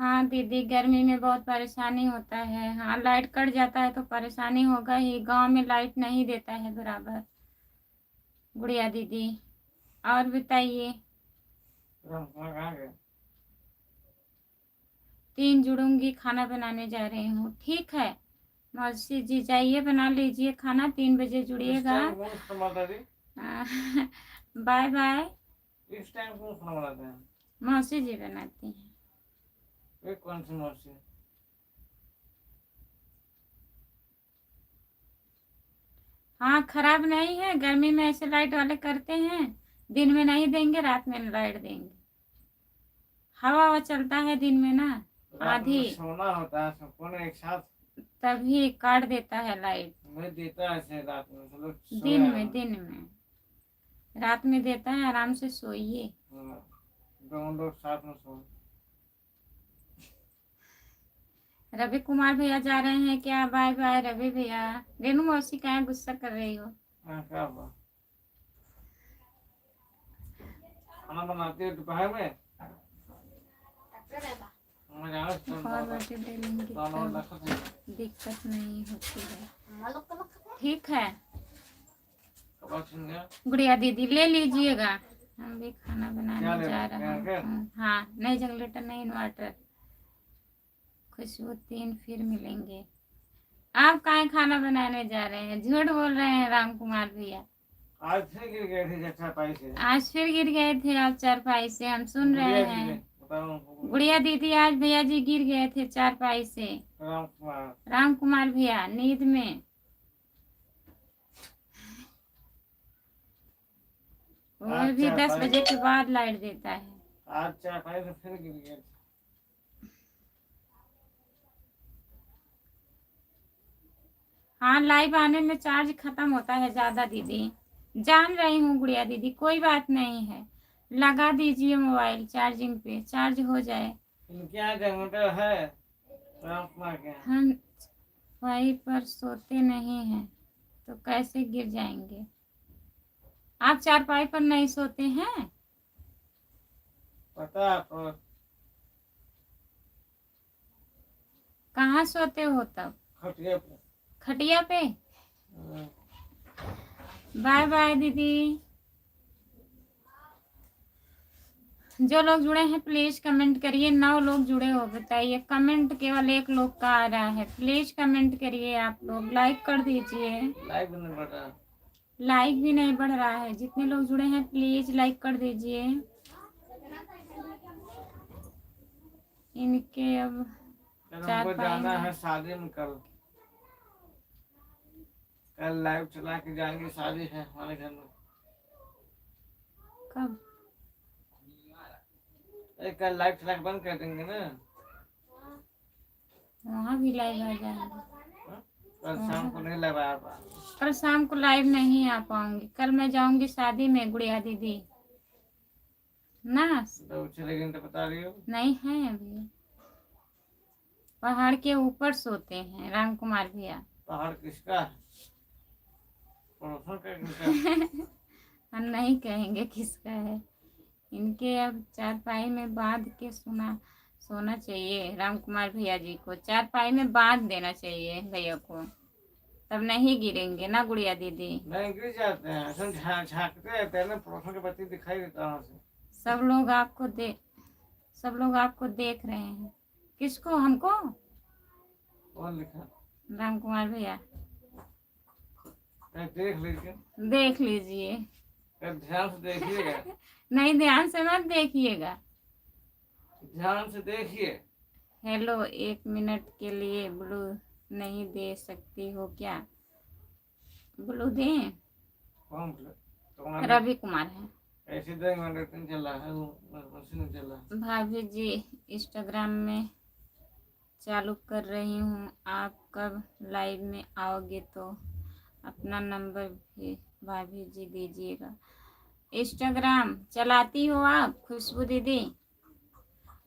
हाँ दीदी गर्मी में बहुत परेशानी होता है। हाँ लाइट कट जाता है तो परेशानी होगा ही, गांव में लाइट नहीं देता है बराबर गुड़िया दीदी। और बताइए। 3 जुड़ूंगी खाना बनाने जा रही हूँ। ठीक है मौसी जी जाइए बना लीजिए खाना, 3 बजे जुड़िएगा। इस टाइम कौन खाना बनाता है? Bye bye. इस टाइम कौन खाना बनाते हैं? मौसी जी बनाती हैं। वे कौन सी मौसी? हाँ खराब नहीं है, गर्मी में ऐसे लाइट वाले करते हैं, दिन में नहीं देंगे, रात में लाइट देंगे। हवा हवा चलता है दिन में ना, रात में आधी, सोना होता है सबको ना एक साथ। तभी काट देता है लाइट। मैं देता है ऐसे रात में सब लोग सोए दिन हैं। में, दिन में, रात में देता है, आराम से सोइए। हाँ, दोनों लोग साथ में सो। रवि कुमार भैया जा रहे हैं क्या? बाय बाय रवि भैया। रेनू मौसी का गुस्सा कर रही हो? हाँ, क्या हुआ? खाना बनाती है दोपहर में? मैं जाना और रोटी दे लेंगे तब दिक्कत नहीं होती है। ठीक है गुड़िया दीदी, ले लीजिएगा, हम भी खाना बनाने जा रहे हैं। हाँ नहीं जनरेटर नहीं, इन्वर्टर। खुशबू 3 फिर मिलेंगे। आप कहाँ खाना बनाने जा रहे हैं? झूठ बोल रहे हैं राम कुमार भैया। आज फिर गिर गए थे चारपाई से। आज फिर गिर गए थे आप चारपाई से, हम सुन रहे हैं। गुड़िया दीदी आज भैया जी गिर गए थे चारपाई से। राम कुमार भैया नींद में। वो भी 10 बजे के बाद लाइट देता है। आज चारपाई से फिर गिर गए थे। हाँ लाइव आने में चार्ज खत्म होता है ज्यादा दीदी, जान रही हूँ गुड़िया दीदी, कोई बात नहीं है। लगा दीजिए मोबाइल चार्जिंग पे, चार्ज हो जाए। क्या जनरेटर है राम कुमार के? हम वहीं पर सोते नहीं हैं तो कैसे गिर जाएंगे? आप चारपाई पर नहीं सोते हैं? पता आपको? कहाँ सोते हो तब? खटिया पे। खटिया पे। बाय बाय दीदी। जो लोग जुड़े हैं प्लीज कमेंट करिए। 9 लोग जुड़े हो, बताइए। कमेंट केवल 1 लोग का आ रहा है, प्लीज कमेंट करिए आप लोग, लाइक कर दीजिए। लाइक भी नहीं बढ़ रहा। लाइक भी नहीं बढ़ रहा है। जितने लोग जुड़े हैं प्लीज लाइक कर दीजिए। इनके अब हमको जाना है शादी में। कल लाइव चला के जाएंगे, शादी है हमारे घर में। कब? कल लाइव चला के बंद कर देंगे ना, वहाँ भी लाइव आ जाएंगे। कल शाम को नहीं लगा पा। कल शाम को लाइव नहीं आ पाऊंगी, कल मैं जाऊंगी शादी में गुड़िया दीदी ना। तो चलेगी तो बता रही हो? नहीं है अभी, पहाड़ के ऊपर सोते हैं राम कुमार भैया। पहाड़ किसका है? पड़ोसन का? हम नहीं कहेंगे किसका है। इनके अब चारपाई में बांध के सोना चाहिए राम कुमार भैया जी को। चारपाई में बांध देना चाहिए भैया को, तब नहीं गिरेंगे ना गुड़िया दीदी। नहीं गिर जाते हैं, झांकते रहते हैं ना, पड़ोसन के बच्चे दिखाई देता है। सब लोग आपको देख रहे हैं। किसको? हमको? कौन लिखा? राम कुमार भैया। देख लीजिए। देख लीजिए। ध्यान से देखिएगा। नहीं ध्यान से मत देखिएगा, ध्यान से देखिए। हेलो 1 मिनट के लिए ब्लू नहीं दे सकती हो क्या? ब्लू दें? कौन ब्लू? रवि कुमार है। ऐसे देंगे चल रहा है, मशीन चल रहा है। भाभी जी इंस्टाग्राम में चालू कर रही हूँ, आप कब लाइव में आओगे तो अपना नंबर भी भाभी जी दीजिएगा। इंस्टाग्राम चलाती हो आप खुशबू दीदी?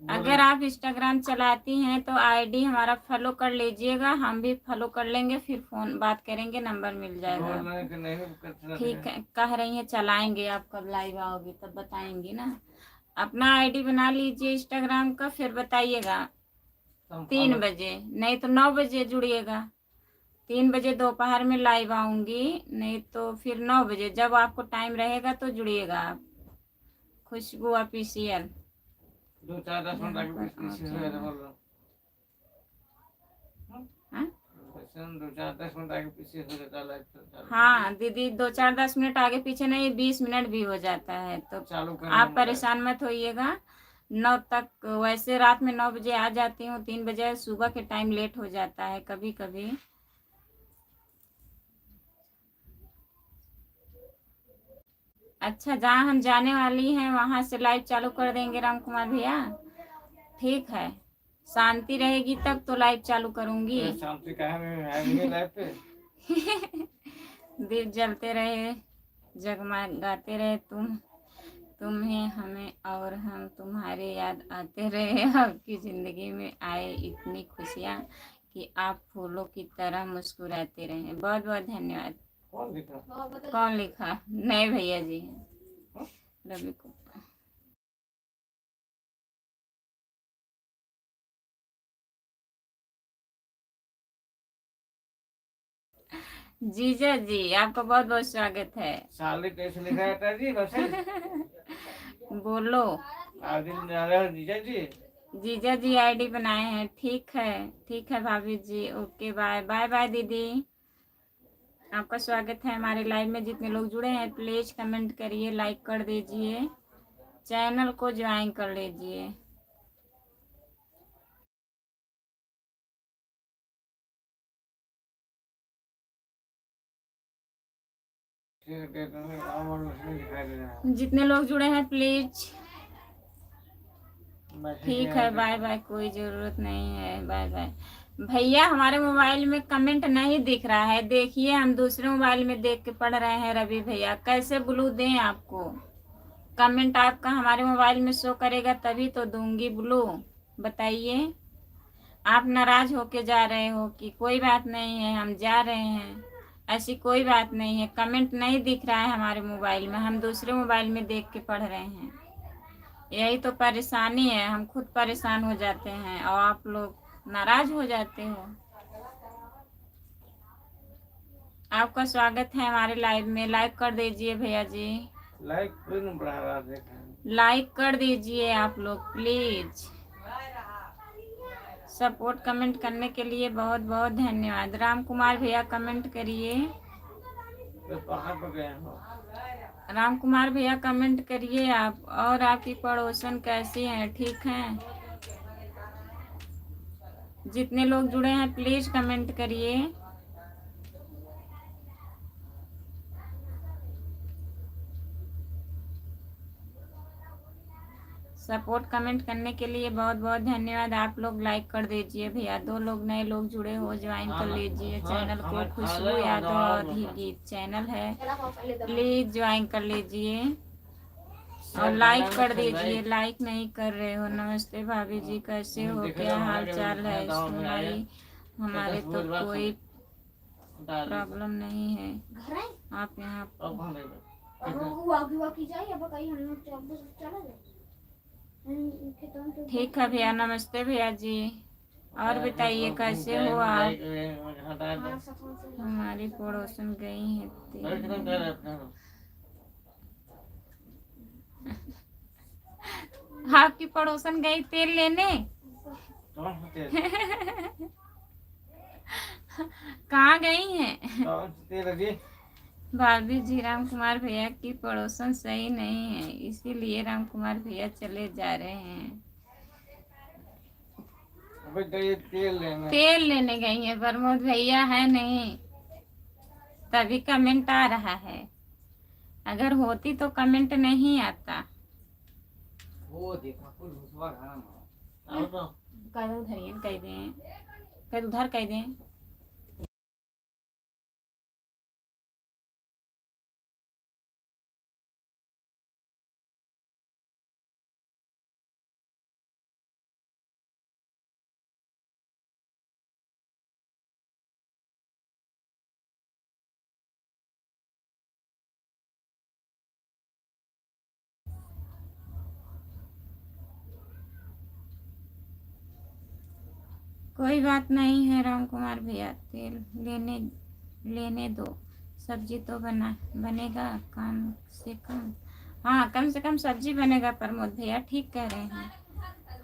अगर आप इंस्टाग्राम चलाती हैं तो आईडी हमारा फॉलो कर लीजिएगा, हम भी फॉलो कर लेंगे, फिर फोन बात करेंगे, नंबर मिल जाएगा। ठीक है, कह रही हैं चलाएंगे, आप कब लाइव आओगे तब बताएंगी ना। अपना आईडी बना लीजिए इंस्टाग्राम का, फिर बताइएगा 3 बजे, नहीं तो 9 बजे जुड़िएगा। 3 बजे दोपहर में लाइव आऊंगी, नहीं तो फिर 9 बजे, जब आपको टाइम रहेगा तो जुड़िएगा आप। खुशबू ऑफिशियल। 2-4-10 मिनट सुन 2-4-10 मिनट आगे पीछे हो जाता है, लाइव चालू हाँ दीदी, 2-4-10 मिनट आगे पीछे नहीं, 20 मिनट भी हो जाता है, तो चालू करने आप में परेशान मत होइएगा। 9 तक, वैसे रात में 9 बजे आ जाती हूँ, 3 बजे सुबह के टाइम लेट हो जाता है कभी कभी। अच्छा, जहाँ हम जाने वाली हैं वहाँ से लाइव चालू कर देंगे राम कुमार भैया, ठीक है। शांति रहेगी तब तो लाइव चालू करूँगी। तो शांति कहाँ में है नहीं लाइव पे। दीप जलते रहे, जगमगाते रहे, तुम्हें हमें और हम तुम्हारे याद आते रहे। आपकी ज़िंदगी में आए इतनी खुशियाँ कि आप फूलों की तरह मुस्कुराते रहें। बहुत बहुत धन्यवाद। कौन लिखा? कौन लिखा? नए भैया जी हैं, रवि को। जीजा जी आपका बहुत बहुत स्वागत है। साले कैसे लिखा जाता है जी वैसे? बोलो। दिन डाला है जीजा जी। जीजा जी आईडी बनाए हैं, ठीक है, ठीक है भाभी जी, ओके बाय बाय बाय दीदी। आपका स्वागत है हमारे लाइव में। जितने लोग जुड़े हैं प्लीज कमेंट करिए, लाइक कर दीजिए, चैनल को ज्वाइन कर लीजिए। जितने लोग जुड़े हैं प्लीज, ठीक है, बाय बाय, कोई ज़रूरत नहीं है, बाय बाय। भैया हमारे मोबाइल में कमेंट नहीं दिख रहा है, देखिए हम दूसरे मोबाइल में देख के पढ़ रहे हैं। रवि भैया कैसे ब्लू दें आपको? कमेंट आपका हमारे मोबाइल में शो करेगा तभी तो दूंगी ब्लू, बताइए। आप नाराज होके जा रहे हो कि कोई बात नहीं है हम जा रहे हैं, ऐसी कोई बात नहीं है। कमेंट नहीं दिख रहा है हमारे मोबाइल में, हम दूसरे मोबाइल में देख के पढ़ रहे हैं, यही तो परेशानी है। हम खुद परेशान हो जाते हैं और आप लोग नाराज हो जाते हो। आपका स्वागत है हमारे लाइव में, लाइक कर दीजिए भैया जी, लाइक कोई नहीं बढ़ा रहा देखा। लाइक कर दीजिए आप लोग प्लीज। सपोर्ट कमेंट करने के लिए बहुत बहुत धन्यवाद। राम कुमार भैया कमेंट करिए, कहाँ पर गए हो? राम कुमार भैया कमेंट करिए आप। और आपकी पड़ोसन कैसी हैं, ठीक हैं? जितने लोग जुड़े हैं प्लीज कमेंट करिए। सपोर्ट कमेंट करने के लिए बहुत बहुत धन्यवाद। आप लोग लाइक कर दीजिए भैया। 2 लोग नए लोग जुड़े हो, ज्वाइन कर लीजिए चैनल को। खुशबू यादव और गीत चैनल है, प्लीज ज्वाइन कर लीजिए और लाइक कर दीजिए। लाइक नहीं कर रहे हो। नमस्ते भाभी जी, कैसे हो, क्या हाल चाल है? सुनाई, हमारे तो कोई प्रॉब्लम नहीं है। आप यहाँ ठीक है भैया। नमस्ते भैया जी, और बताइए कैसे हो आप? हमारी पड़ोसन गई है आपकी पड़ोसन गई तेल लेने। कहाँ गई हैं? भाभी जी, राम कुमार भैया की पड़ोसन सही नहीं है, इसीलिए राम कुमार भैया चले जा रहे हैं। तेल लेने गई है, प्रमोद भैया है नहीं, तभी कमेंट आ रहा है। अगर होती तो कमेंट नहीं आता। वो देखा उधर कह दें, उधर कह दें। कोई बात नहीं है राम कुमार भैया, तेल लेने दो, सब्जी तो बनेगा कम से कम। हाँ, कम से कम सब्जी बनेगा प्रमोद भैया, ठीक कह रहे हैं।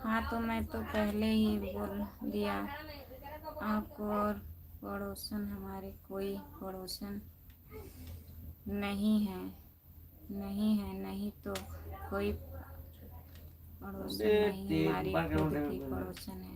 हाँ तो मैं तो पहले ही बोल दिया आपको, और पड़ोसन हमारे कोई पड़ोसन नहीं है, नहीं तो कोई पड़ोसन नहीं, हमारी खुद की पड़ोसन है।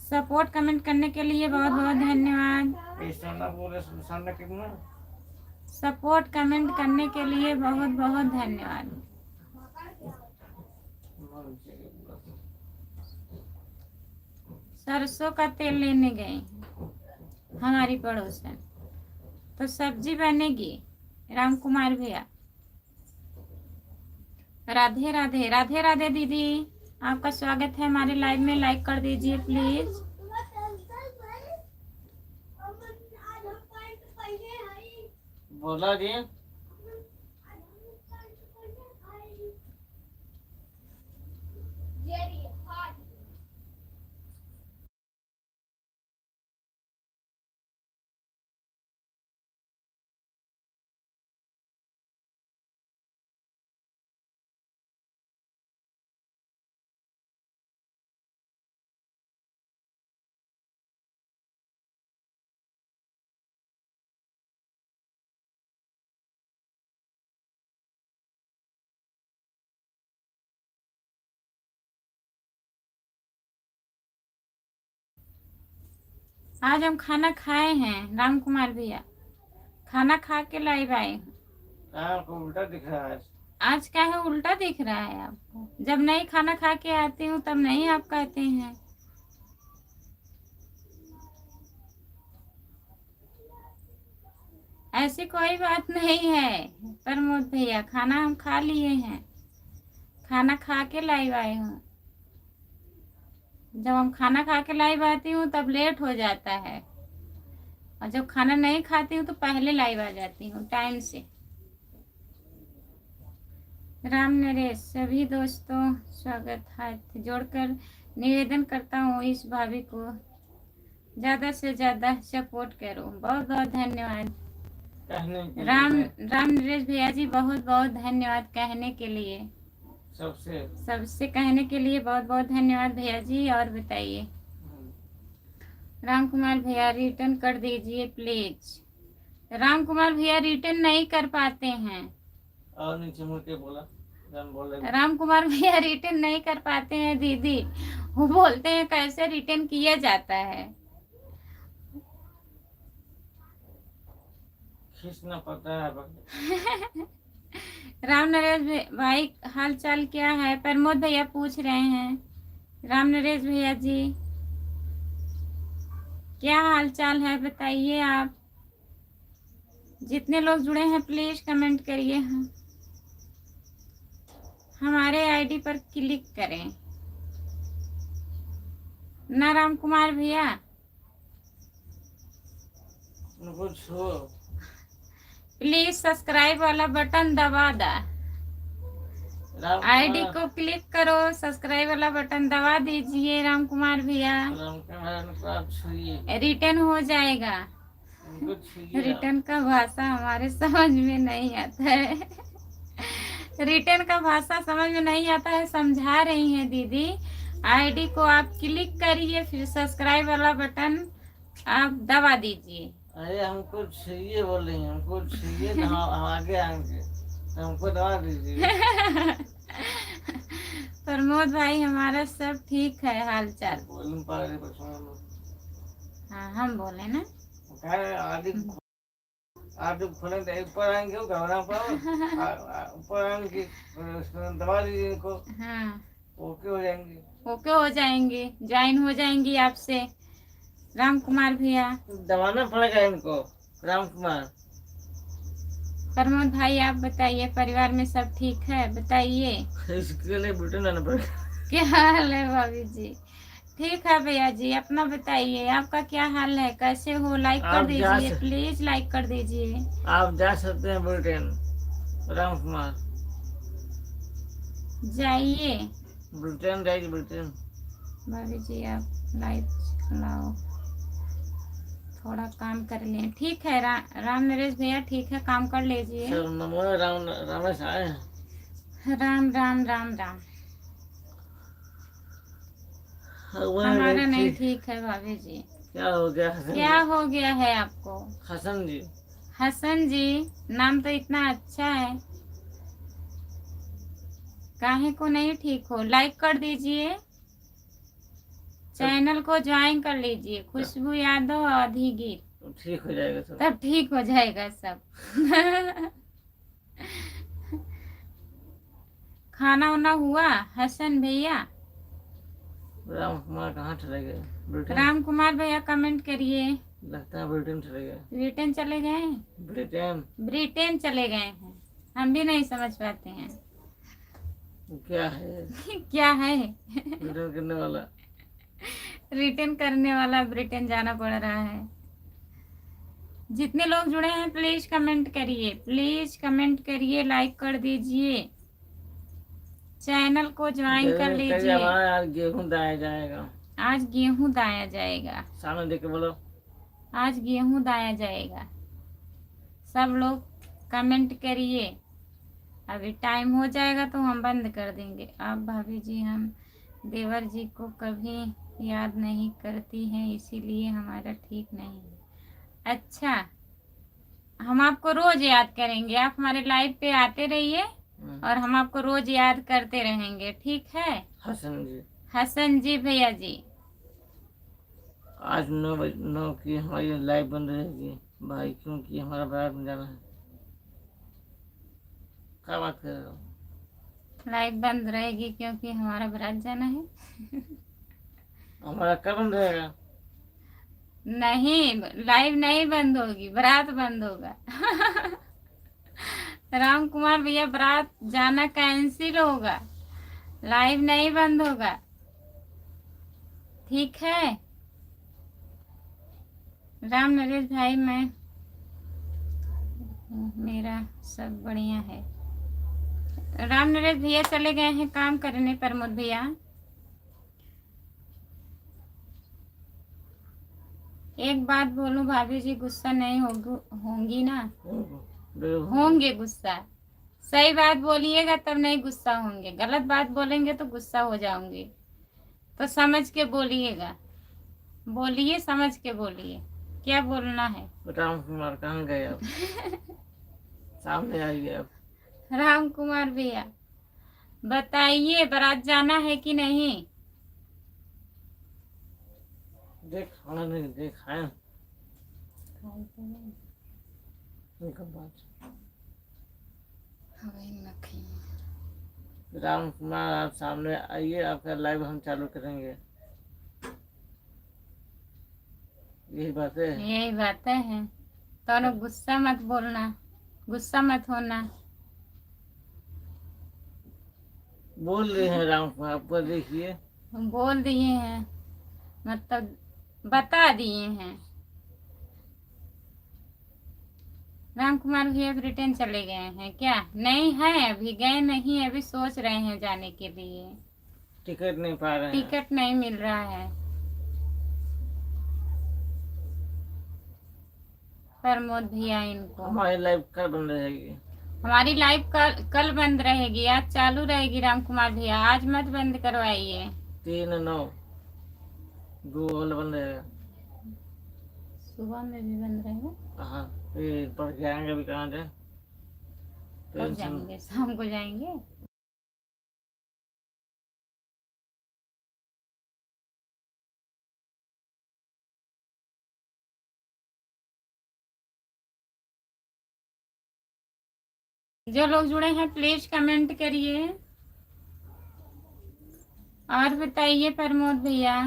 सपोर्ट कमेंट करने के लिए बहुत बहुत धन्यवाद। सपोर्ट कमेंट करने के लिए बहुत बहुत धन्यवाद। सरसों का तेल लेने गए हमारी पड़ोसन, तो सब्जी बनेगी। राम कुमार भैया राधे राधे, राधे राधे दीदी, आपका स्वागत है हमारे लाइव में। लाइक कर दीजिए प्लीज। बोला जी आज हम खाना खाए हैं राम कुमार भैया, खाना खा के लाइव आए हैं। आपको उल्टा दिख रहा है आज क्या है, उल्टा दिख रहा है आपको? जब नहीं खाना खा के आती हूँ तब नहीं आप कहते हैं। ऐसी कोई बात नहीं है प्रमोद भैया, खाना हम खा लिए हैं, खाना खा के लाइव आए हूँ। जब हम खाना खा के लाइव आती हूँ तब लेट हो जाता है, और जब खाना नहीं खाती हूँ तो पहले लाइव आ जाती हूँ टाइम से। राम नरेश सभी दोस्तों स्वागत। हाथ जोड़कर निवेदन करता हूँ इस भाभी को ज्यादा से ज्यादा सपोर्ट करो। बहुत बहुत धन्यवाद राम नरेश भैया जी, बहुत बहुत धन्यवाद कहने के लिए, सबसे कहने के लिए बहुत बहुत धन्यवाद भैया जी। और बताइए राम कुमार भैया रिटर्न कर दीजिए प्लीज। राम कुमार भैया रिटर्न नहीं कर पाते हैं। और नीचे मुड़ के बोला राम कुमार भैया रिटर्न नहीं कर पाते हैं दीदी, वो बोलते हैं कैसे रिटर्न किया जाता है। खींचना पड़ता है राम नरेश भाई हाल चाल क्या है? प्रमोद भैया पूछ रहे हैं। राम नरेश भैया जी क्या हाल चाल है बताइए आप। जितने लोग जुड़े हैं प्लीज कमेंट करिए। हमारे आईडी पर क्लिक करें ना राम कुमार भैया। प्लीज सब्सक्राइब वाला बटन दबा दा, आईडी को क्लिक करो, सब्सक्राइब वाला बटन दबा दीजिए राम कुमार भैया, रिटर्न हो जाएगा। रिटर्न का भाषा हमारे समझ में नहीं आता है। रिटर्न का भाषा समझ में नहीं आता है, समझा रही हैं दीदी। आईडी को आप क्लिक करिए, फिर सब्सक्राइब वाला बटन आप दबा दीजिए। अरे हमको चाहिए बोल रही हैं, हमको चाहिए तो हम आगे आएंगे, हमको दबा दीजिए। प्रमोद भाई हमारा सब ठीक है हाल चाल। हाँ हम बोले ना आप जब खोले तो ऊपर आएंगे ऊपर आएंगे दबा दीजिए इनको। हाँ ओके हो जाएंगे, ओके हो जाएंगे, ज्वाइन हो जाएंगी आपसे राम कुमार भैया। दबाना पड़ेगा इनको राम कुमार। प्रमोद भाई आप बताइए परिवार में सब ठीक है बताइए। इसके लिए बुलेटिन आना पड़ेगा। क्या हाल है भाभी जी? ठीक है भैया जी, अपना बताइए आपका क्या हाल है, कैसे हो? लाइक कर दीजिए प्लीज, लाइक कर दीजिए। आप जा सकते हैं बुलेटिन राम कुमार, जाइए बुलेटिन जाइए बुलेटिन। भाभी जी आप लाइव चलाओ, थोड़ा काम कर लें। ठीक है राम नरेश भैया, ठीक है, काम कर लीजिए। सर नमो राम रमेश आए हैं। राम राम राम राम। हमारा नहीं ठीक है भाभी जी। क्या हो गया हसन क्या जी? हो गया है आपको? हसन जी, हसन जी, नाम तो इतना अच्छा है, काहे को नहीं ठीक हो? लाइक कर दीजिए, चैनल को ज्वाइन कर लीजिए। खुशबू यादव अधिगिर, ठीक हो जाएगा सब। तब ठीक हो जाएगा सब। खाना वाना हुआ हसन भैया? राम कुमार कहाँ चले गए? ब्रिटेन। राम कुमार भैया कमेंट करिए। लगता है ब्रिटेन चले गए। ब्रिटेन चले गए हैं? ब्रिटेन ब्रिटेन चले गए हैं, हम भी नहीं समझ पाते हैं। क्या है? क्या है? ब्रिटेन करने वाला। रिटर्न करने वाला ब्रिटेन जाना पड़ रहा है। जितने लोग जुड़े हैं प्लीज कमेंट करिए, प्लीज कमेंट करिए, लाइक कर दीजिए, चैनल को ज्वाइन कर लीजिए। हमारा आज गेहूं दाया जाएगा। आज गेहूं दाया जाएगा। सामने देख के बोलो। आज गेहूं दाया जाएगा। सब लोग कमेंट करिए। अभी टाइम हो जाएगा तो हम बंद कर देंगे। अब भाभी जी हम देवर जी को कभी याद नहीं करती हैं, इसीलिए हमारा ठीक नहीं है। अच्छा, हम आपको रोज याद करेंगे, आप हमारे लाइव पे आते रहिए और हम आपको रोज याद करते रहेंगे, ठीक है? हसन जी, हसन जी भैया जी, आज 9 की हमारी लाइव बंद रहेगी भाई, क्योंकि हमारा बारात में जाना है। क्या बात कर रहे हो? लाइव बंद रहेगी क्योंकि हमारा बारात जाना है। हमारा कब बंद रहेगा? नहीं, लाइव नहीं बंद होगी, बारात बंद होगा। राम कुमार भैया, बारात जाना कैंसिल होगा, लाइव नहीं बंद होगा, ठीक है? राम नरेश भाई, मैं मेरा सब बढ़िया है। राम नरेश भैया चले गए हैं काम करने, प्रमोद भैया। एक बात बोलूं भाभी जी, गुस्सा नहीं होंगी ना? होंगे गुस्सा। सही बात बोलिएगा तब नहीं गुस्सा होंगे, गलत बात बोलेंगे तो गुस्सा हो जाऊंगी। तो समझ के बोलिएगा, बोलिए, समझ के बोलिए, क्या बोलना है। राम कुमार कहाँ गए आप? सामने आइए आप। राम कुमार भैया बताइए, बारात जाना है कि नहीं? देख खाना नहीं देख खाए बात। राम कुमार आप सामने आइए, आपका लाइव हम चालू करेंगे। यही बात है, यही बातें हैं। तो गुस्सा मत बोलना, गुस्सा मत होना। बोल रहे हैं राम कुमार, आपको देखिए। हम बोल दिए हैं, मतलब बता दिए हैं। राम कुमार भैया ब्रिटेन चले गए हैं क्या? नहीं है, अभी गए नहीं, अभी सोच रहे हैं जाने के लिए। टिकट नहीं पा रहे हैं। टिकट नहीं मिल रहा है। प्रमोद भैया इनको। हमारी लाइव कल बंद रहेगी। हमारी लाइव कल बंद रहेगी, आज चालू रहेगी। राम कुमार भैया आज मत बंद करवाइए। 3-9 गूगल बंद रहेगा। सुबह में भी बंद रहेगा। हाँ, फिर पढ़ के आएंगे, अभी कहाँ जाए? कब जाएंगे? शाम को जाएंगे। जो लोग जुड़े हैं प्लीज कमेंट करिए और बताइए प्रमोद भैया।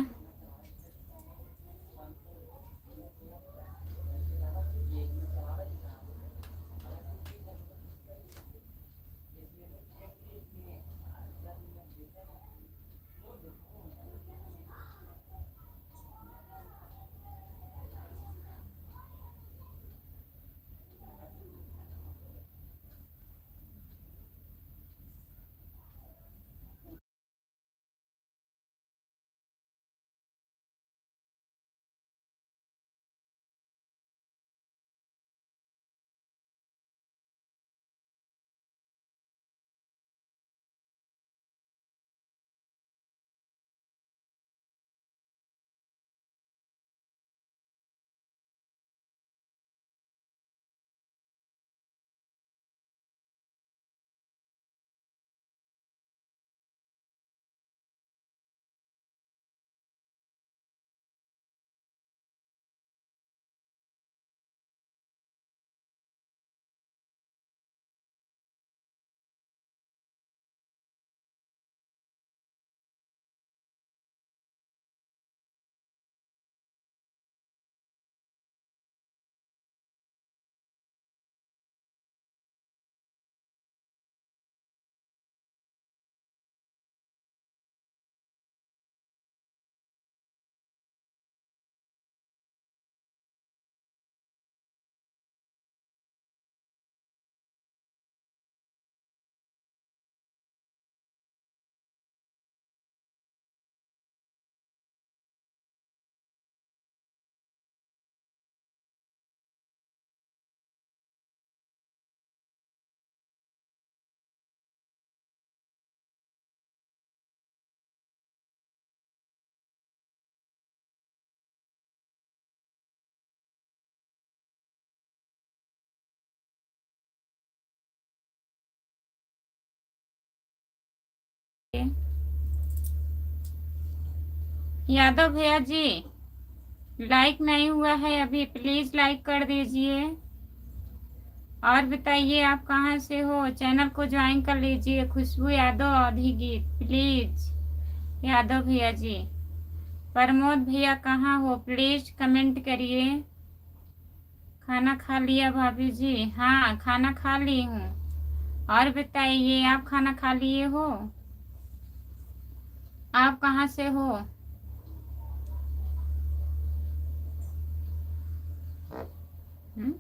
यादव भैया जी, लाइक नहीं हुआ है अभी, प्लीज लाइक कर दीजिए। और बताइए आप कहाँ से हो, चैनल को ज्वाइन कर लीजिए। खुशबू यादव अवधी गीत, प्लीज यादव भैया जी। प्रमोद भैया कहाँ हो, प्लीज कमेंट करिए। खाना खा लिया भाभी जी? हाँ, खाना खा ली हूँ। और बताइए आप खाना खा लिए हो? आप कहाँ से हो? हम्म?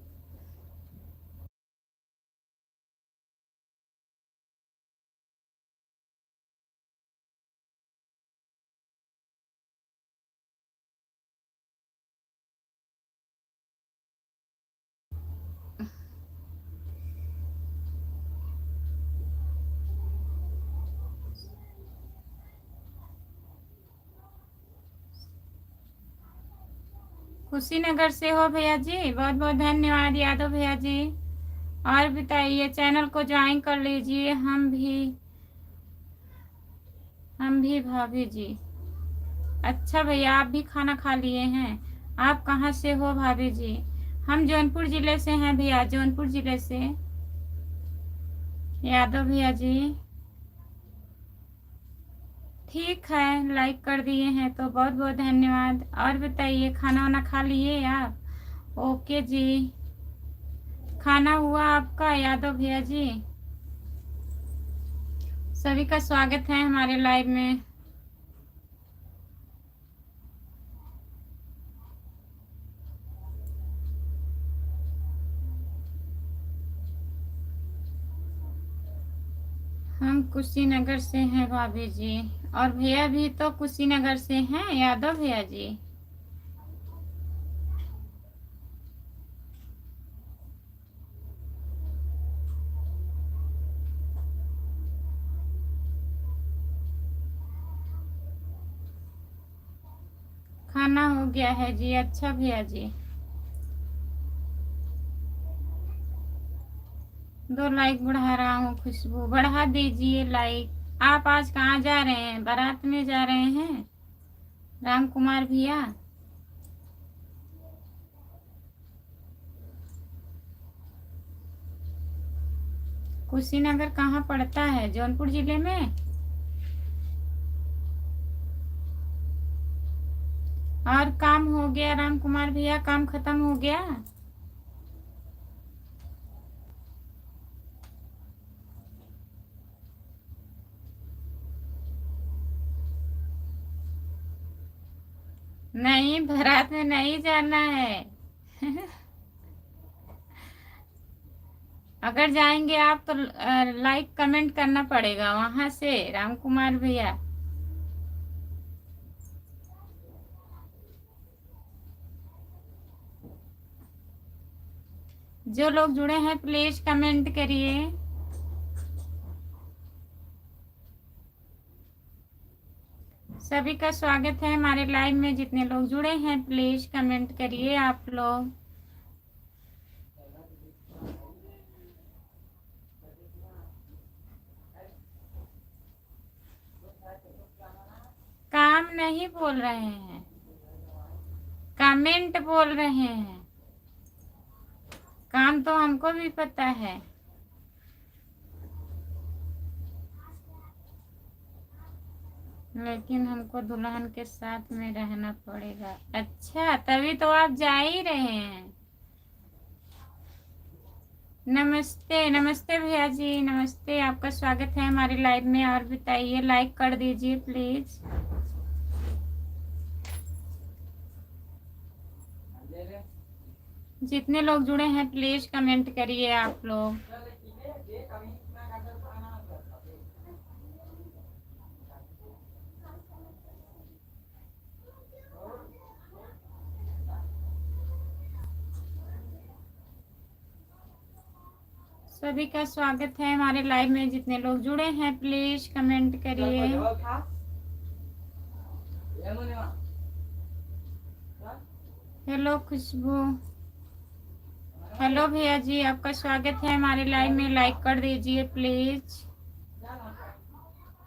कुशीनगर से हो भैया जी? बहुत बहुत धन्यवाद यादव भैया जी। और बताइए, चैनल को ज्वाइन कर लीजिए। हम भी भाभी जी। अच्छा भैया, आप भी खाना खा लिए हैं? आप कहाँ से हो भाभी जी? हम जौनपुर जिले से हैं भैया, जौनपुर जिले से। यादव भैया जी ठीक है, लाइक कर दिए हैं तो बहुत बहुत धन्यवाद। और बताइए, खाना वाना खा लिए आप? ओके जी। खाना हुआ आपका यादव भैया जी? सभी का स्वागत है हमारे लाइव में। हम कुशीनगर से हैं भाभी जी। और भैया भी तो कुशीनगर से हैं, यादव भैया जी। खाना हो गया है जी। अच्छा भैया जी, 2 लाइक बढ़ा रहा हूँ। खुशबू बढ़ा दीजिए लाइक। आप आज कहाँ जा रहे हैं? बारात में जा रहे हैं राम कुमार भैया? कुशीनगर कहाँ पड़ता है? जौनपुर जिले में? और काम हो गया राम कुमार भैया? काम खत्म हो गया? नहीं, बारात में नहीं जाना है। अगर जाएंगे आप तो लाइक कमेंट करना पड़ेगा वहां से राम कुमार भैया। जो लोग जुड़े हैं प्लीज कमेंट करिए। सभी का स्वागत है हमारे लाइव में। जितने लोग जुड़े हैं प्लीज कमेंट करिए आप लोग। काम नहीं बोल रहे हैं, कमेंट बोल रहे हैं। काम तो हमको भी पता है। लेकिन हमको दुल्हन के साथ में रहना पड़ेगा। अच्छा, तभी तो आप जा ही रहे हैं। नमस्ते नमस्ते भैया जी, नमस्ते। आपका स्वागत है हमारे लाइव में। और बताइए, लाइक कर दीजिए प्लीज। जितने लोग जुड़े हैं प्लीज कमेंट करिए आप लोग। सभी का स्वागत है हमारे लाइव में। जितने लोग जुड़े हैं प्लीज कमेंट करिए। हेलो खुशबू। हेलो भैया जी, आपका स्वागत है हमारे लाइव में। लाइक कर दीजिए प्लीज।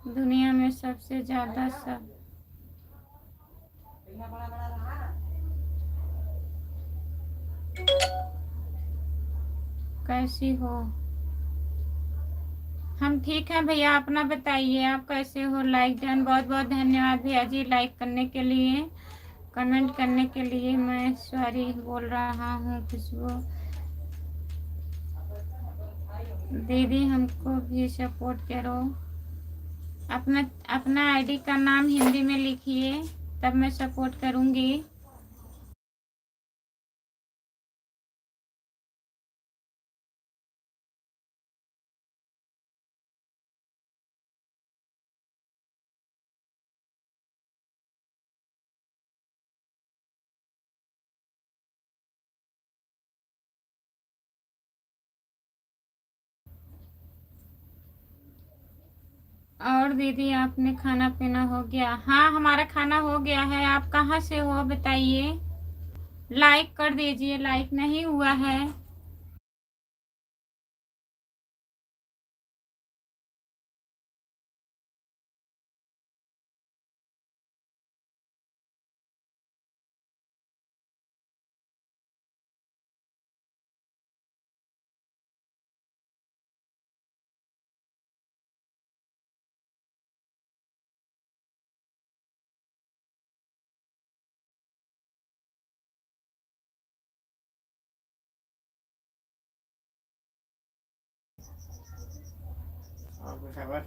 दुनिया में सबसे ज्यादा सब कैसी हो? हम ठीक हैं भैया, अपना बताइए आप कैसे हो? लाइक डन, बहुत बहुत धन्यवाद भैया जी लाइक करने के लिए, कमेंट करने के लिए। मैं सॉरी बोल रहा हूँ खुशबू दीदी, हमको भी सपोर्ट करो। अपना अपना आईडी का नाम हिंदी में लिखिए, तब मैं सपोर्ट करूँगी। और दीदी आपने खाना पीना हो गया? हाँ हमारा खाना हो गया है। आप कहाँ से हो बताइए? लाइक कर दीजिए, लाइक नहीं हुआ है।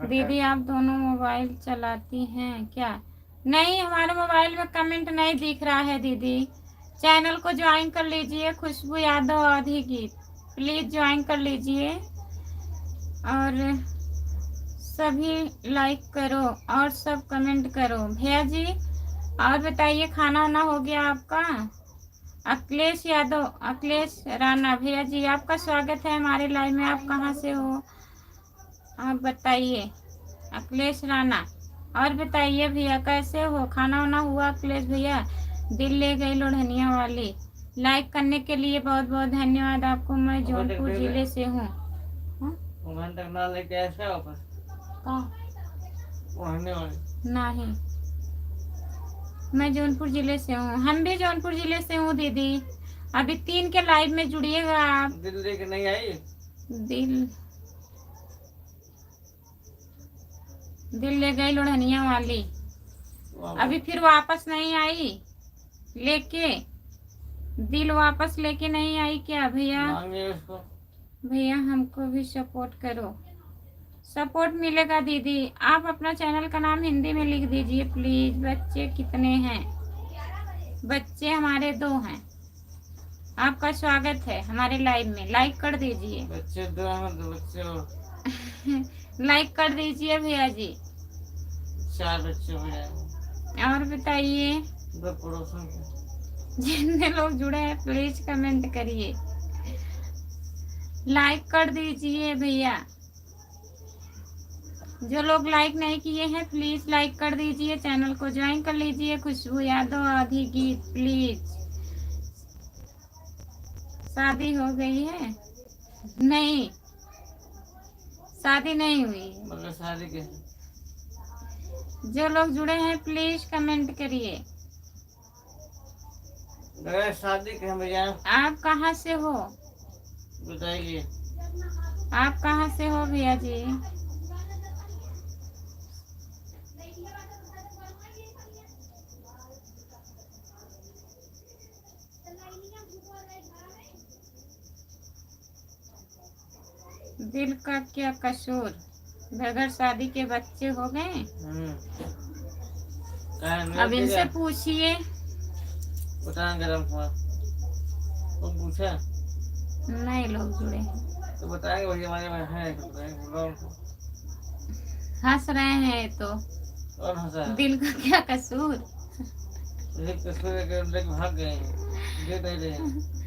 दीदी आप दोनों मोबाइल चलाती हैं क्या? नहीं, हमारे मोबाइल में कमेंट नहीं दिख रहा है दीदी। चैनल को ज्वाइन कर लीजिए, खुशबू यादव आधी गीत, प्लीज ज्वाइन कर लीजिए और सभी लाइक करो और सब कमेंट करो भैया जी। और बताइए खाना वाना हो गया आपका? अखिलेश यादव, अखिलेश राणा भैया जी आपका स्वागत है हमारे लाइव में। आप कहाँ से हो आप बताइए? अखिलेश राणा। और बताइए भैया कैसे हो? खाना वाना हुआ अखिलेश भैया? दिल ले गई लोढ़निया वाली। लाइक करने के लिए बहुत बहुत धन्यवाद आपको। मैं जौनपुर जिले से हूँ। नहीं, मैं जौनपुर जिले से हूँ। हम भी जौनपुर जिले से हूँ दीदी। अभी 3 के लाइव में जुड़िएगा आप। दिल लेके नहीं आई? दिल ले गई लोढ़निया वाली। अभी फिर वापस नहीं आई लेके, दिल वापस लेके नहीं आई क्या भैया? भैया हमको भी सपोर्ट करो। सपोर्ट मिलेगा दीदी। आप अपना चैनल का नाम हिंदी में लिख दीजिए प्लीज। बच्चे कितने हैं? बच्चे हमारे 2 हैं। आपका स्वागत है हमारे लाइव में। लाइक कर दीजिए। बच्चे 2 हैं तो बच्चे लाइक कर दीजिए भैया जी। 4 बच्चे हो जाएंगे। और बताइए 2 पड़ोसन के। जितने लोग जुड़े हैं प्लीज कमेंट करिए, लाइक कर दीजिए भैया। जो लोग लाइक नहीं किए हैं प्लीज लाइक कर दीजिए। चैनल को ज्वाइन कर लीजिए। खुशबू यादव आधी गीत प्लीज। शादी हो गई है? नहीं, शादी नहीं हुई। मगर शादी के जो लोग जुड़े हैं प्लीज कमेंट करिए। शादी के हम भैया। आप कहाँ से हो बताइए? आप कहाँ से हो भैया जी? दिल का क्या कसूर, बगैर शादी के बच्चे हो गए? अब इनसे पूछिए। गरम हुआ तो पूछा नहीं, लोग जुड़े तो बताएंगे वही हमारे में है तो हंस रहे हैं तो। और हंसा दिल का क्या कसूर? भाग गए दे नहीं रहे।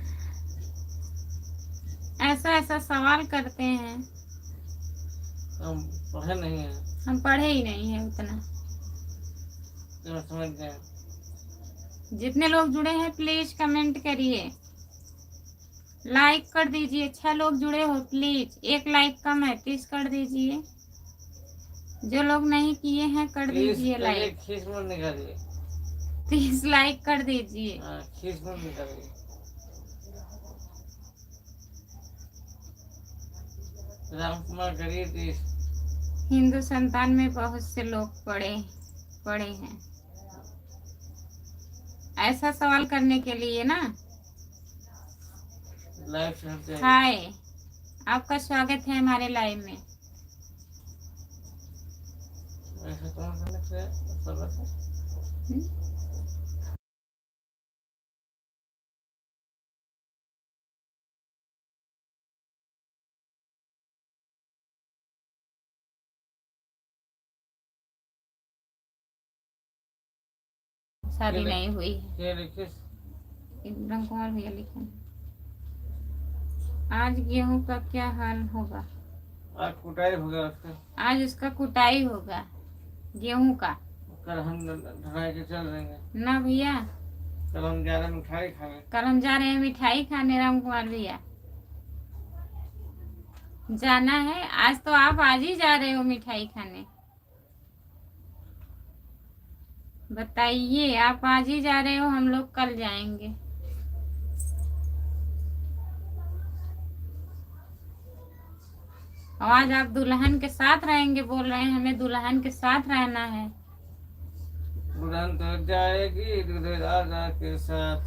ऐसा ऐसा सवाल करते हैं। हम पढ़े नहीं है। हम पढ़े ही नहीं है उतना। तो समझ गए। जितने लोग जुड़े हैं प्लीज कमेंट करिए, लाइक कर दीजिए। 6 लोग जुड़े हो प्लीज, 1 लाइक कम है, 30 कर दीजिए। जो लोग नहीं किए हैं कर दीजिए लाइक। खींच मत निकालिए। 30 लाइक कर दीजिए। खींच मत निकालिए। राम कुमार करिए 30। हिंदू संतान में बहुत से लोग पढ़े हैं। ऐसा सवाल करने के लिए ना। लाइव हाय, आपका स्वागत है हमारे लाइव में। ऐसा कौन करने से शादी नहीं हुई है। एकदम कुमार भैया लिखे। आज गेहूं का क्या हाल होगा? आज कुटाई होगा उसका। आज उसका कुटाई होगा गेहूं का। कल हम ढलाई के चल देंगे ना भैया। कल हम जा रहे हैं मिठाई खाने। कल हम जा रहे हैं मिठाई खाने राम कुमार भैया। जाना है आज तो आप आज ही जा रहे हो मिठाई खाने। बताइए आप आज ही जा रहे हो, हम लोग कल जाएंगे। आज आप दुल्हन के साथ रहेंगे बोल रहे हैं, हमें दुल्हन के साथ रहना है। दुल्हन तो जाएगी दूल्हे राजा के साथ।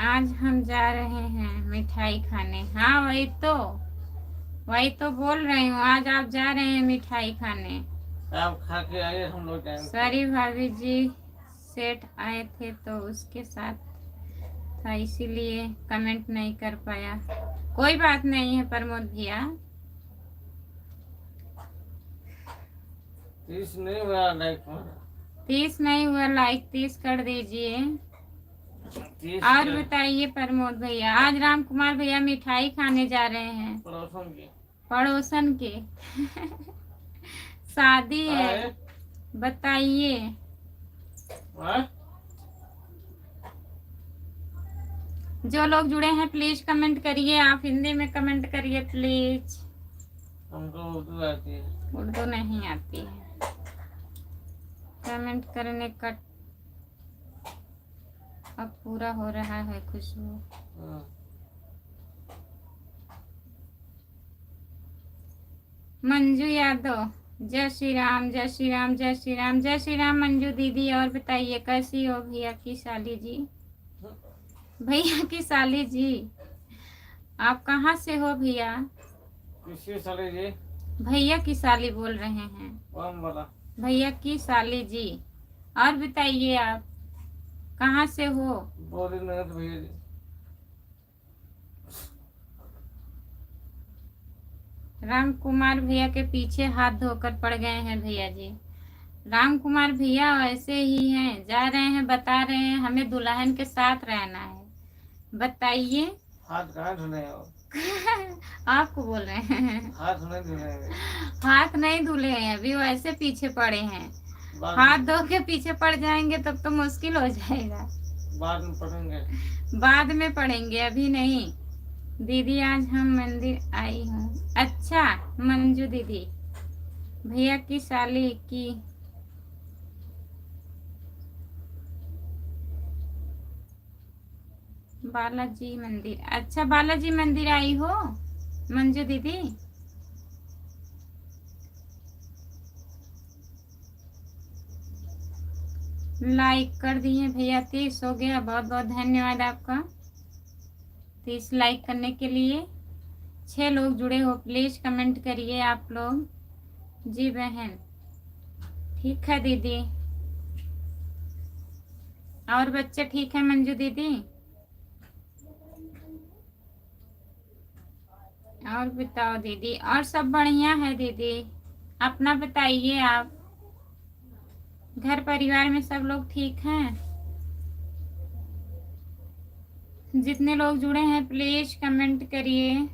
आज हम जा रहे हैं मिठाई खाने। हाँ वही तो बोल रही हूँ, आज आप जा रहे हैं मिठाई खाने। आप खा के आइए, हम लोग जाएंगे। सॉरी भाभी जी, सेठ आए थे तो उसके साथ था इसीलिए कमेंट नहीं कर पाया। कोई बात नहीं है प्रमोद भैया। 30 नहीं हुआ लाइक। 30 नहीं हुआ लाइक, 30 कर दीजिए। और बताइए प्रमोद भैया, आज राम कुमार भैया मिठाई खाने जा रहे हैं पड़ोसन के शादी है। बताइए। जो लोग जुड़े हैं प्लीज कमेंट करिए, आप हिंदी में कमेंट करिए प्लीज। हमको उर्दू आती है। उर्दू नहीं आती है। कमेंट करने का अब पूरा हो रहा है खुशबू। मंजू यादव, जय श्री राम जय श्री राम जय श्री राम जय श्री राम। मंजू दीदी और बताइए कैसी हो भैया की साली जी? भैया की साली जी आप कहाँ से हो भैया? किसकी साली जी? भैया की साली बोल रहे हैं। कौन बोला? भैया की साली जी। और बताइए आप कहाँ से हो? बोली नहीं तो भैया जी। राम कुमार भैया के पीछे हाथ धोकर पड़ गए हैं भैया जी। राम कुमार भैया ऐसे ही हैं, जा रहे हैं, बता रहे हैं हमें दुल्हन के साथ रहना है। बताइए। हाथ कहाँ धुले हो? आपको बोल रहे हैं। हाथ नहीं धुले। हाथ नहीं धुले हैं, अभी वैसे पीछे पड़े हैं। हाथ धो के पीछे पड़ जाएंगे तब तो मुश्किल हो जाएगा। बाद में पढ़ेंगे। बाद में पढ़ेंगे, अभी नहीं। दीदी आज हम मंदिर आई हूँ। अच्छा मंजू दीदी, भैया की साली की बालाजी मंदिर। अच्छा बालाजी मंदिर आई हो मंजू दीदी? लाइक कर दिए भैया, 30 हो गया। बहुत बहुत धन्यवाद आपका 30 लाइक करने के लिए। 6 लोग जुड़े हो, प्लीज कमेंट करिए आप लोग। जी बहन ठीक है दीदी। और बच्चे ठीक है मंजू दीदी? और बताओ दीदी, और सब बढ़िया है दीदी? अपना बताइए आप, घर परिवार में सब लोग ठीक हैं? जितने लोग जुड़े हैं प्लीज कमेंट करिए।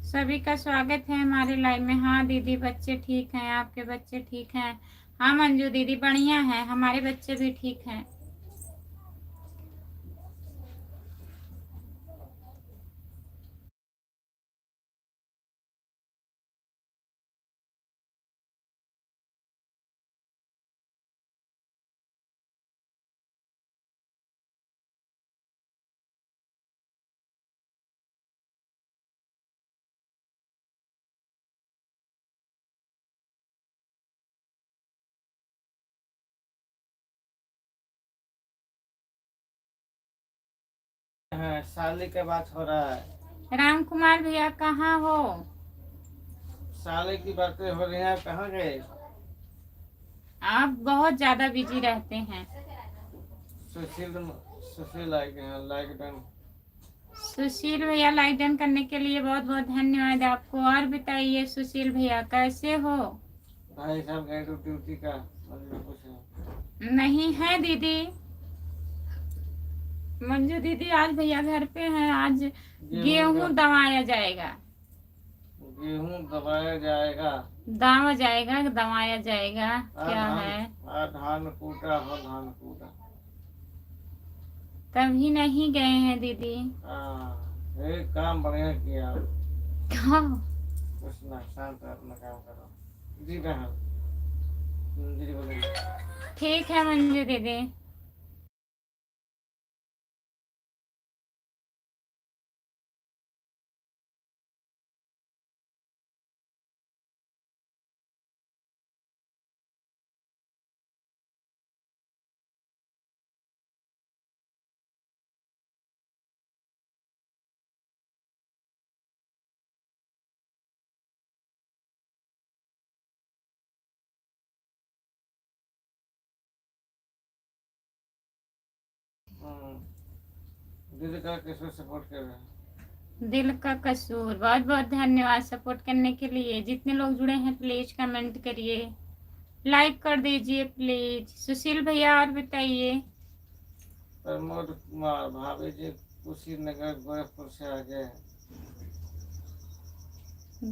सभी का स्वागत है हमारे लाइव में। हाँ दीदी बच्चे ठीक हैं, आपके बच्चे ठीक हैं? हाँ मंजू दीदी बढ़िया है, हमारे बच्चे भी ठीक हैं। हैं, साली का बात हो रहा है। राम कुमार भैया कहाँ हो? साली की बातें हो रही हैं, कहाँ गए? आप बहुत ज्यादा बिजी रहते हैं। सुशील सुशील लाइक हैं, लाइक डन। सुशील भैया लाइक डन करने के लिए बहुत बहुत धन्यवाद आपको। और बताइए सुशील भैया कैसे हो? भाई साहब गए तो ड्यूटी का मतलब कुछ है। नहीं है दीदी, मंजू दीदी आज भैया घर पे हैं। आज गेहूं दबाया जाएगा। गेहूं दबाया जाएगा। दावा जाएगा, दबाया जाएगा। क्या धान है? धान कूटा हो, धान कूटा। तभी नहीं गए हैं दीदी। एक काम बढ़िया किया। हाँ। कुछ ना, शांत अपना काम करो। जी बहन, जी बोलेंगे। ठीक है मंजू दीदी। दिल का किसको सपोर्ट कर रहे हैं? दिल का कसूर, बहुत बहुत धन्यवाद सपोर्ट करने के लिए। जितने लोग जुड़े हैं प्लीज कमेंट करिए, लाइक कर दीजिए प्लीज। सुशील भैया और बताइए। प्रमोद कुमार, भाभी जी कुशीनगर गोरखपुर से आगे हैं।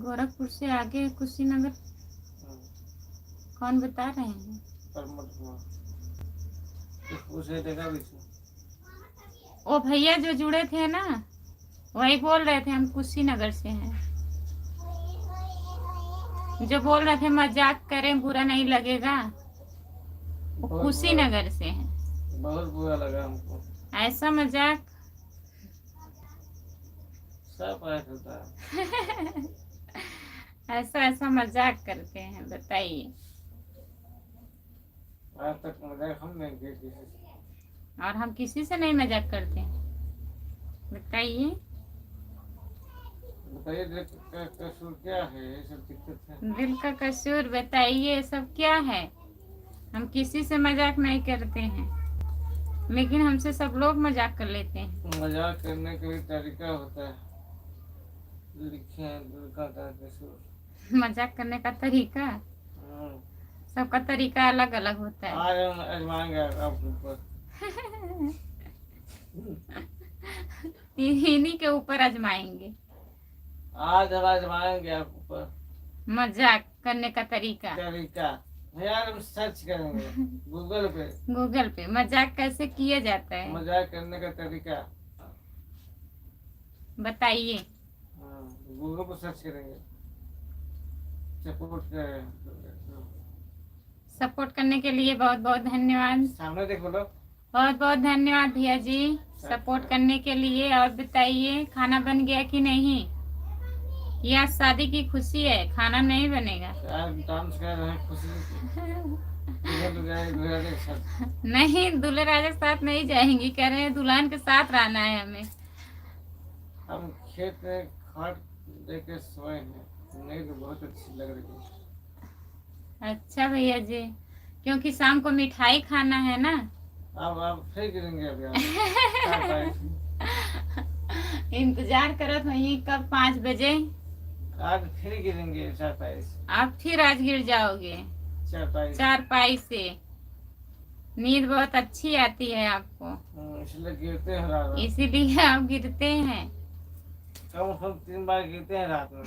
गोरखपुर से आगे कुशीनगर? कौन बता रहे हैं? प्रमोद कुमार पूछे देखा भी। ओ भैया जो जुड़े थे ना, वही बोल रहे थे हम कुशीनगर से हैं। जो बोल रहे थे मजाक करें बुरा नहीं लगेगा, वो कुशीनगर से हैं। बहुत बुरा लगा हमको। ऐसा मजाक सब होता है। ऐसा ऐसा मजाक करते हैं, बताइए। आज तक मजाक हम नहीं किए किसी से। और हम किसी से नहीं मजाक करते हैं, बताइए। बताइए दिल का कसूर क्या है? ये सब दिक्कत है। दिल का कसूर बताइए, सब क्या है? हम किसी से मजाक नहीं करते हैं, लेकिन हमसे सब लोग मजाक कर लेते हैं। मजाक करने का भी तरीका होता है, लिखे हैं दिल का कसूर। मजाक करने का तरीका सबका तरीका अलग अलग होता है। आज हम आजमाएंगे आपके ऊपर। इन्हीं के ऊपर आजमाएंगे। आज हम आजमाएंगे आपके ऊपर मजाक करने का तरीका। भैया हम सर्च करेंगे गूगल पे मजाक कैसे किया जाता है, मजाक करने का तरीका बताइए। गूगल पर सर्च करेंगे। सपोर्ट करने के लिए बहुत बहुत धन्यवाद। सामने देख बोलो। बहुत बहुत धन्यवाद भैया जी सपोर्ट करने के लिए। और बताइए खाना बन गया कि नहीं? यह शादी की खुशी है, खाना नहीं बनेगा। डांस कर रहे हैं खुशी नहीं, दूल्हे राजा के साथ नहीं जाएंगी, कह रहे हैं दुल्हन के साथ रहना है हमें। हम खेत में खाट देके सोए हैं, नींद बहुत अच्छी लग रही है। अच्छा भैया जी, क्योंकि शाम को मिठाई खाना है ना। अब आप फिर गिरेंगे अभी इंतजार करो तो वही कब 5 बजे। आज फिर गिरेंगे चारपाई से। आप फिर आज गिर जाओगे चारपाई से। नींद बहुत अच्छी आती है आपको, इसलिए गिरते हैं रात में। इसीलिए आप गिरते हैं। कम से कम 3 बार गिरते हैं रात में।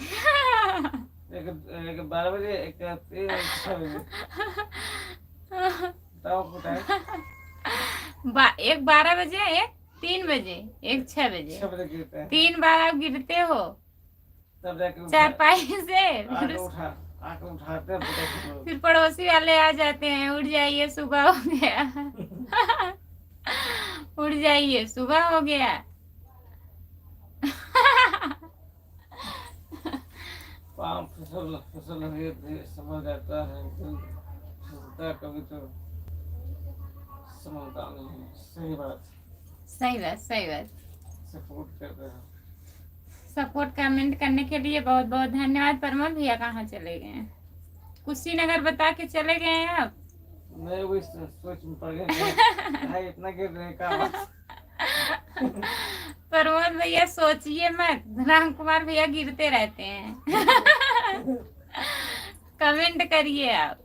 एक 12 बजे, एक 3, एक 6 बजे। एक 12 बजे, एक 3 बजे, एक 6 बजे। 6 बजे गिरते हैं। 3 बार आप गिरते हो तब जाके चारपाई से। आके उठाते फिर पड़ोसी वाले आ जाते हैं, उठ जाइए सुबह हो गया। उठ जाइए सुबह हो गया। पाँव फिसल फिसल समझ जाता है, फिसलता कभी तो समझता नहीं। सही बात, सही बात, सही बात। सपोर्ट कर रहे हो। सपोर्ट कमेंट करने के लिए बहुत बहुत धन्यवाद। प्रमोद भैया कहाँ चले गए हैं? कुशीनगर बता के चले गए हैं आप। मैं वही सोच में पड़ गया भाई इतना गिर रहे का। प्रमोद भैया सोचिए मत, राम कुमार भैया गिरते रहते हैं। कमेंट करिए आप।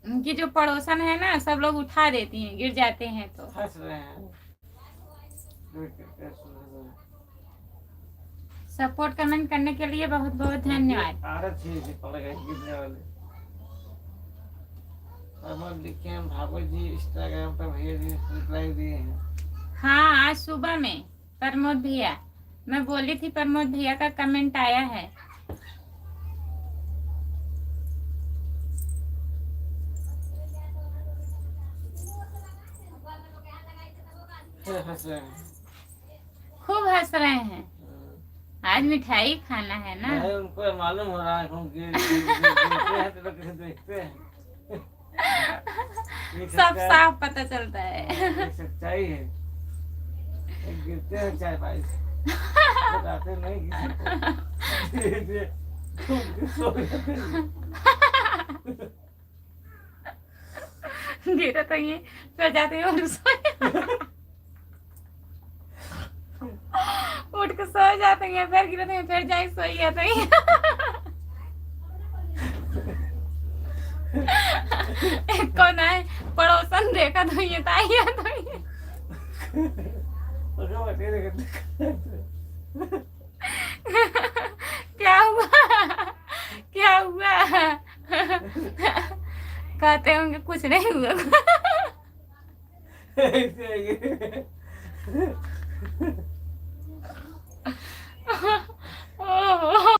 उनकी जो पड़ोसन है ना, सब लोग उठा देती हैं, गिर जाते हैं तो हंस रहे हैं। सपोर्ट कमेंट करने के लिए बहुत बहुत धन्यवाद। पड़ गए गिरने वाले। प्रमोद लिखे हैं भागवत जी इंस्टाग्राम पर भैया जी रिप्लाई दिए हैं। हाँ, आज सुबह में प्रमोद भैया, मैं बोली थी प्रमोद भैया का कमेंट आया है। हंस रहे हैं, खूब हंस रहे हैं। आज मिठाई खाना है ना। उनको मालूम हो रहा है गिरते हैं तो लोग कैसे देखते हैं। सब साफ पता चलता है। सच्चाई है। गिरते हैं चाय पाई बताते नहीं गिरा तो ये फिर जाते हैं और उठ के सो जाते हैं, फिर गिरते हैं, फिर जाके सो जाते हैं। कौन है पड़ोसन देखा तो ये ताइया तो ये क्या हुआ, क्या हुआ? कहते होंगे कुछ नहीं हुआ। ओह,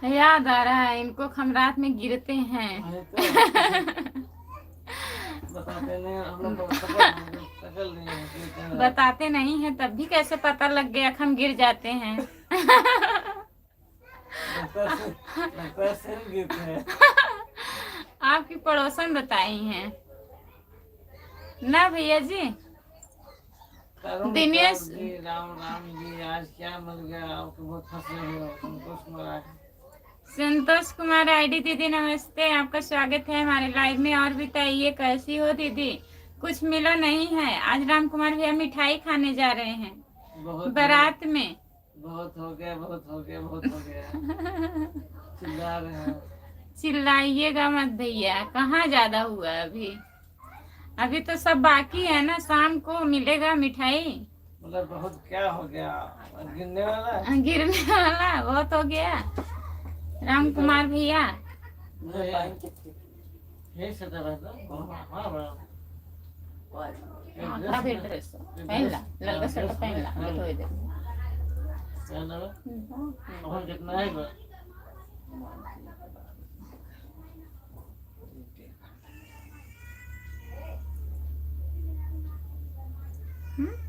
याद आ रहा है इनको, हम रात में गिरते हैं। बताते नहीं हम लोग बताते नहीं है, तब भी कैसे पता लग गया कि हम गिर जाते हैं। गिरते हैं। आपकी पड़ोसन बताई हैं ना भैया जी। दिनेश जी राम राम जी आज क्या मिल गया आपको? बहुत हंस रहे हो। संतोष कुमार आईडी दीदी नमस्ते, आपका स्वागत है हमारे लाइव में। और बताइए कैसी हो दीदी? कुछ मिला नहीं है। आज राम कुमार भैया मिठाई खाने जा रहे हैं बारात में। बहुत हो गया, बहुत हो गया, बहुत हो गया। चिल्ला रहे हैं। चिल्लाइएगा मत भैया, कहाँ ज्यादा हुआ अभी? अभी तो सब बाकी है ना, शाम को मिलेगा मिठाई। मतलब बहुत क्या हो गया? गिरने वाला, गिरने वाला बहुत हो गया। राम कुमार भैया लड़का शर्ट पहनला कितना है?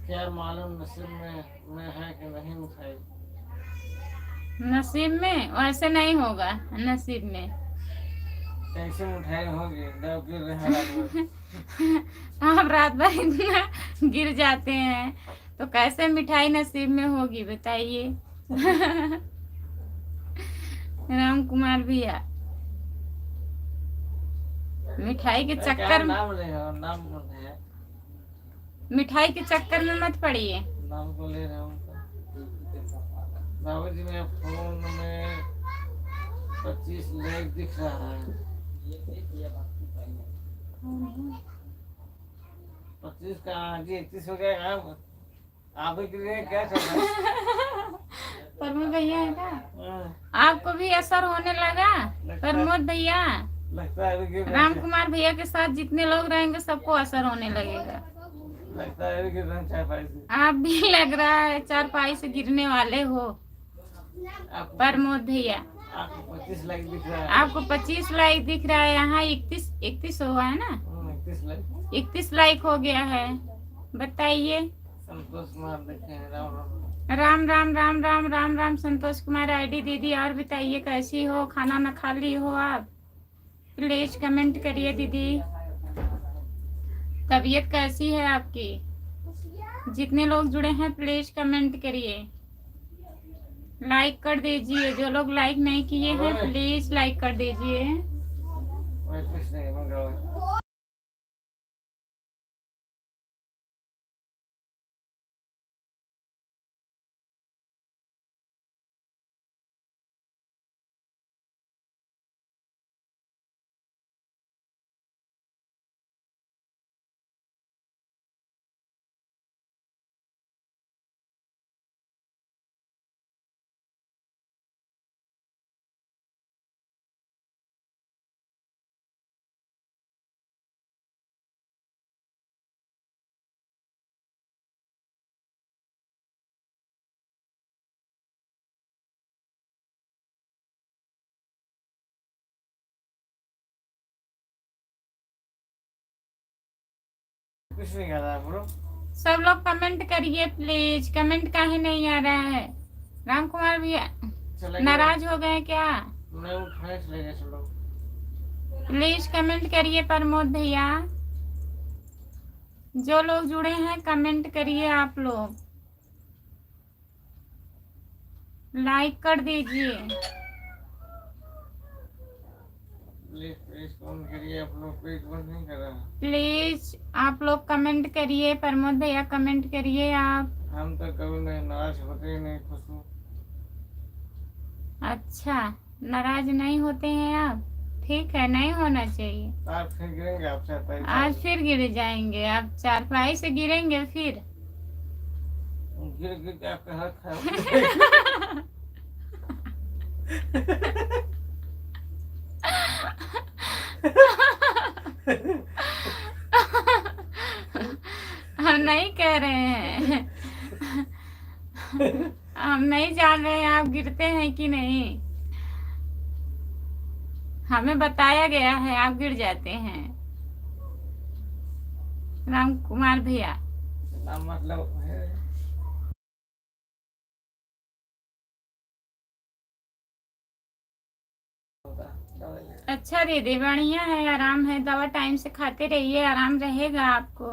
क्या मालूम नसीब में है कि नहीं मिठाई। नसीब में वैसे नहीं होगा, नसीब में कैसे मिठाई होगी? डब गिर रहे हैं। आप रात भर इतना गिर जाते हैं तो कैसे मिठाई नसीब में होगी बताइए। राम कुमार भैया मिठाई के चक्कर में, नाम ले रहे हो, नाम बोल रहे हैं। मिठाई के चक्कर में मत पड़िए। नाम को ले रहे हो। बाबूजी मेरे फोन में 25 लाइक दिख रहा है। 25 का आगे 31 हो गया। आप के लिए क्या चल रहा है? प्रमोद भैया है ना, आपको भी असर होने लगा? प्रमोद भैया लगता है राम कुमार भैया के साथ जितने लोग रहेंगे सबको असर होने लगेगा। लगता है कि चारपाई से आप भी लग रहा है चारपाई से गिरने वाले हो। प्रमोद भैया आपको 25 लाइक दिख रहा है। आपको 25 लाइक दिख रहा है। यहाँ 31 हुआ है ना? 31 लाइक हो गया है। बताइए। संतोष कुमार देखे हैं। राम राम। राम राम राम राम राम राम संतोष कुमार आईडी दीदी, और बताइए कैसी हो, खाना ना खा ली हो आप? प्लीज कमेंट करिए दीदी, तबीयत कैसी है आपकी? जितने लोग जुड़े हैं प्लीज कमेंट करिए, लाइक कर दीजिए। जो लोग लाइक नहीं किए हैं प्लीज लाइक कर दीजिए। कुछ नहीं मंगाओ। कुछ नहीं कर रहा ब्रो। सब लोग कमेंट करिए प्लीज, कमेंट काहे नहीं आ रहा है? राम कुमार भैया नाराज हो गए क्या? मैं उठाने चले गए सब लोग। प्लीज कमेंट करिए प्रमोद भैया। जो लोग जुड़े हैं कमेंट करिए, आप लोग लाइक कर दीजिए। प्लीज प्लीज कमेंट करिए, आप लोग पेज बंद नहीं कर रहा। प्लीज आप लोग कमेंट करिए, प्रमोद भैया कमेंट करिए आप। हम तो कभी नहीं नाराज होते ही नहीं, खुश हूँ। अच्छा, नाराज नहीं होते हैं आप? ठीक है, नहीं होना चाहिए। आप फिर गिरेंगे, आप चाहते आज फिर गिर जाएंगे आप, चारपाई से गिरेंगे फिर। गिर गिर के आपका हाथ खराब हम नहीं कह रहे हैं, हम नहीं जान रहे हैं आप गिरते हैं कि नहीं। हमें बताया गया है आप गिर जाते हैं। राम कुमार भैया मतलब है। अच्छा दीदी, बढ़िया है, आराम है, दवा टाइम से खाते रहिए, आराम रहेगा आपको।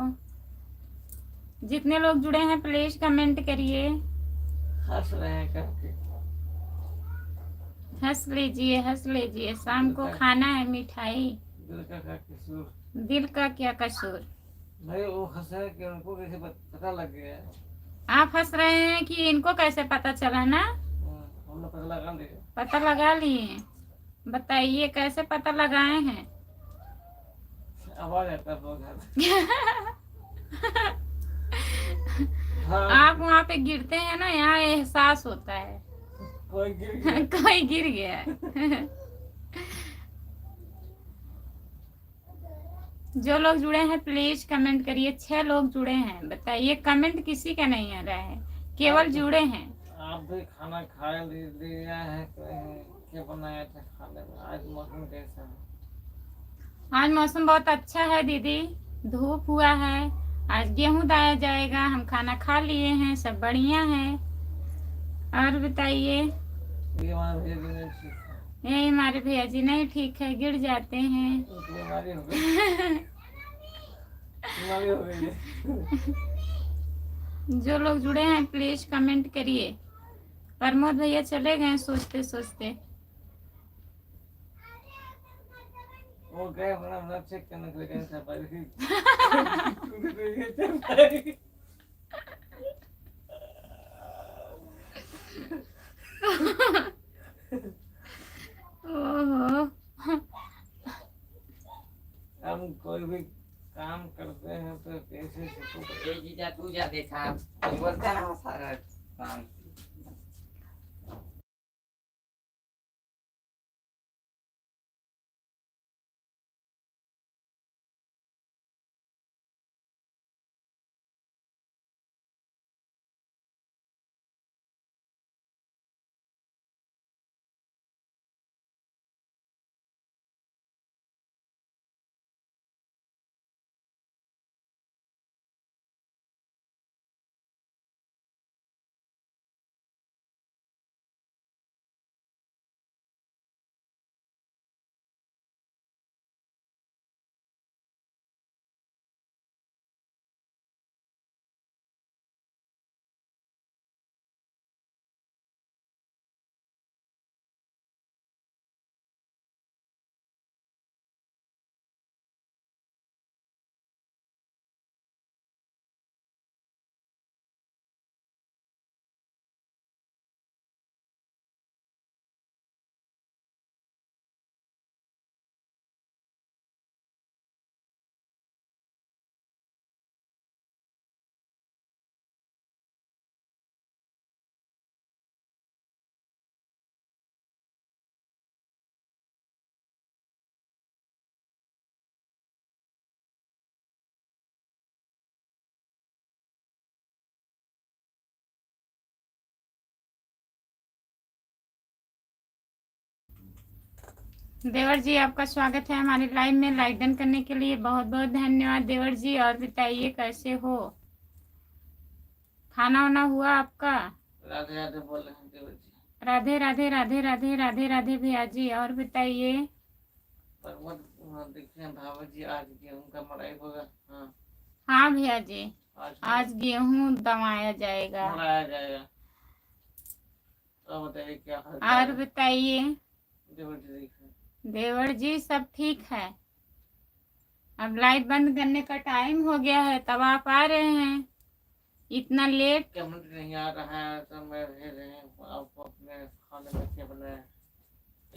जितने लोग जुड़े हैं प्लीज कमेंट करिए। हंस रहे हैं करके। हंस लीजिए हंस लीजिए, शाम को खाना है मिठाई। दिल का क्या कसूर? दिल का क्या कसूर? भाई वो हंस रहे कि उनको कैसे पता लग गया है? आप हंस रहे हैं कि इनको कैसे पता चला ना? हम लोग पता लगा लिए। पता लगा लिए? बताइए कैसे पता लगाए हैं? आवाज आता है बहुत। आप वहाँ पे गिरते हैं ना, यहाँ एहसास होता है कोई गिर गया। कोई गिर गया। जो लोग जुड़े हैं प्लीज कमेंट करिए। 6 लोग जुड़े हैं, बताइए कमेंट किसी का नहीं आ रहा है, केवल जुड़े हैं। आप भी खाना खा लिया है? क्या बनाया था खाने में? आज मौसम कैसा है? आज मौसम बहुत अच्छा है दीदी, धूप हुआ है। आज गेहूं दाया जाएगा, हम खाना खा लिए हैं, सब बढ़िया है। और बताइए। ये हमारा भैया जी नहीं ठीक है। ये हमारे भैया जी नहीं ठीक है, गिर जाते हैं। बीमारी हो गई। बीमारी हो गई है। जो लोग जुड़े हैं प्लीज कमेंट करिए। प्रमोद भैया चले गए सोचते सोचते। वो गए अपना चेक करने के लिए, कहीं ओहो, हम कोई भी काम करते हैं तो कैसे जीजा तू जा देखा बोलता है सारा काम। देवर जी आपका स्वागत है हमारे लाइव में। लाइक डन करने के लिए बहुत बहुत धन्यवाद देवर जी। और बताइए कैसे हो, खाना वाना हुआ आपका? राधे राधे बोल रहे हैं देवर जी। राधे राधे राधे राधे राधे राधे भैया जी। और बताइए। पर मत देखिए भाभी जी, आज गेहूं का मड़ाई होगा। हाँ हाँ भैया जी, आज आज गेहूं दमाया जाएगा। मड़ाया जाएगा। तो बताइए क्या हाल और चाल है बताइए। देवर जी? देखिए देवर जी सब ठीक है। अब लाइट बंद करने का टाइम हो गया है, तब आप आ रहे हैं इतना लेट। कमेंट नहीं आ रहा है तो मैं भेज रहे हैं आपको अपने खाने में क्या बनाया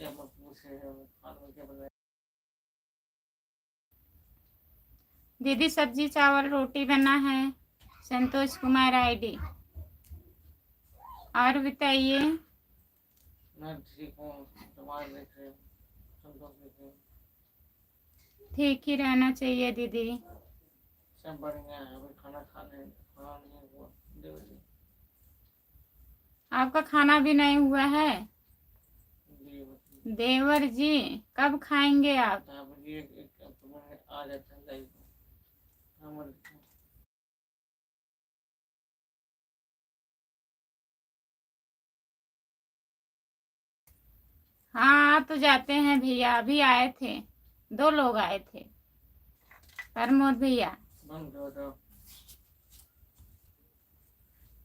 या मत पूछे खाने में क्या बनाया। दीदी सब्जी चावल रोटी बना है। संतोष कुमार आईडी। और बताइए। मैं ठीक हूँ, तुम्हारे देख रहे संतोष देख रहे ठीक ही रहना चाहिए दीदी। सब बढ़िया है। अभी खाना खाना नहीं हुआ देवर जी। आपका खाना भी नहीं हुआ है जी बताइए। देवर जी, कब खाएंगे आप? आप ये तुम्हें आ जाता है लाइव में। हमारे हाँ आ तो जाते हैं भैया, अभी आए थे, 2 लोग आए थे। प्रमोद भैया। बंद करो तो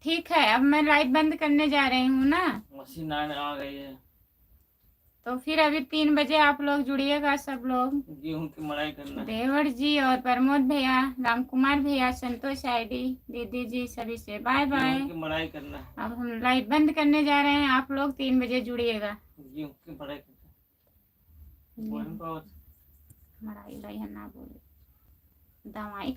ठीक है, अब मैं लाइट बंद करने जा रही हूँ ना, मशीन आ गई है। तो फिर अभी 3 बजे आप लोग जुड़िएगा सब लोग। गेहूं की मड़ाई करना है। देवर जी और प्रमोद भैया, राम कुमार भैया, संतोष आईडी, दीदी जी सभी से बाय बाय। गेहूं की मड़ाई करना है। अब हम लाइट बंद करने जा रहे हैं, आप लोग 3 बजे जुड़िएगा। गेहूं की मड़ाई करना है। बोल पाओ मराई लाई है ना बोले दवाई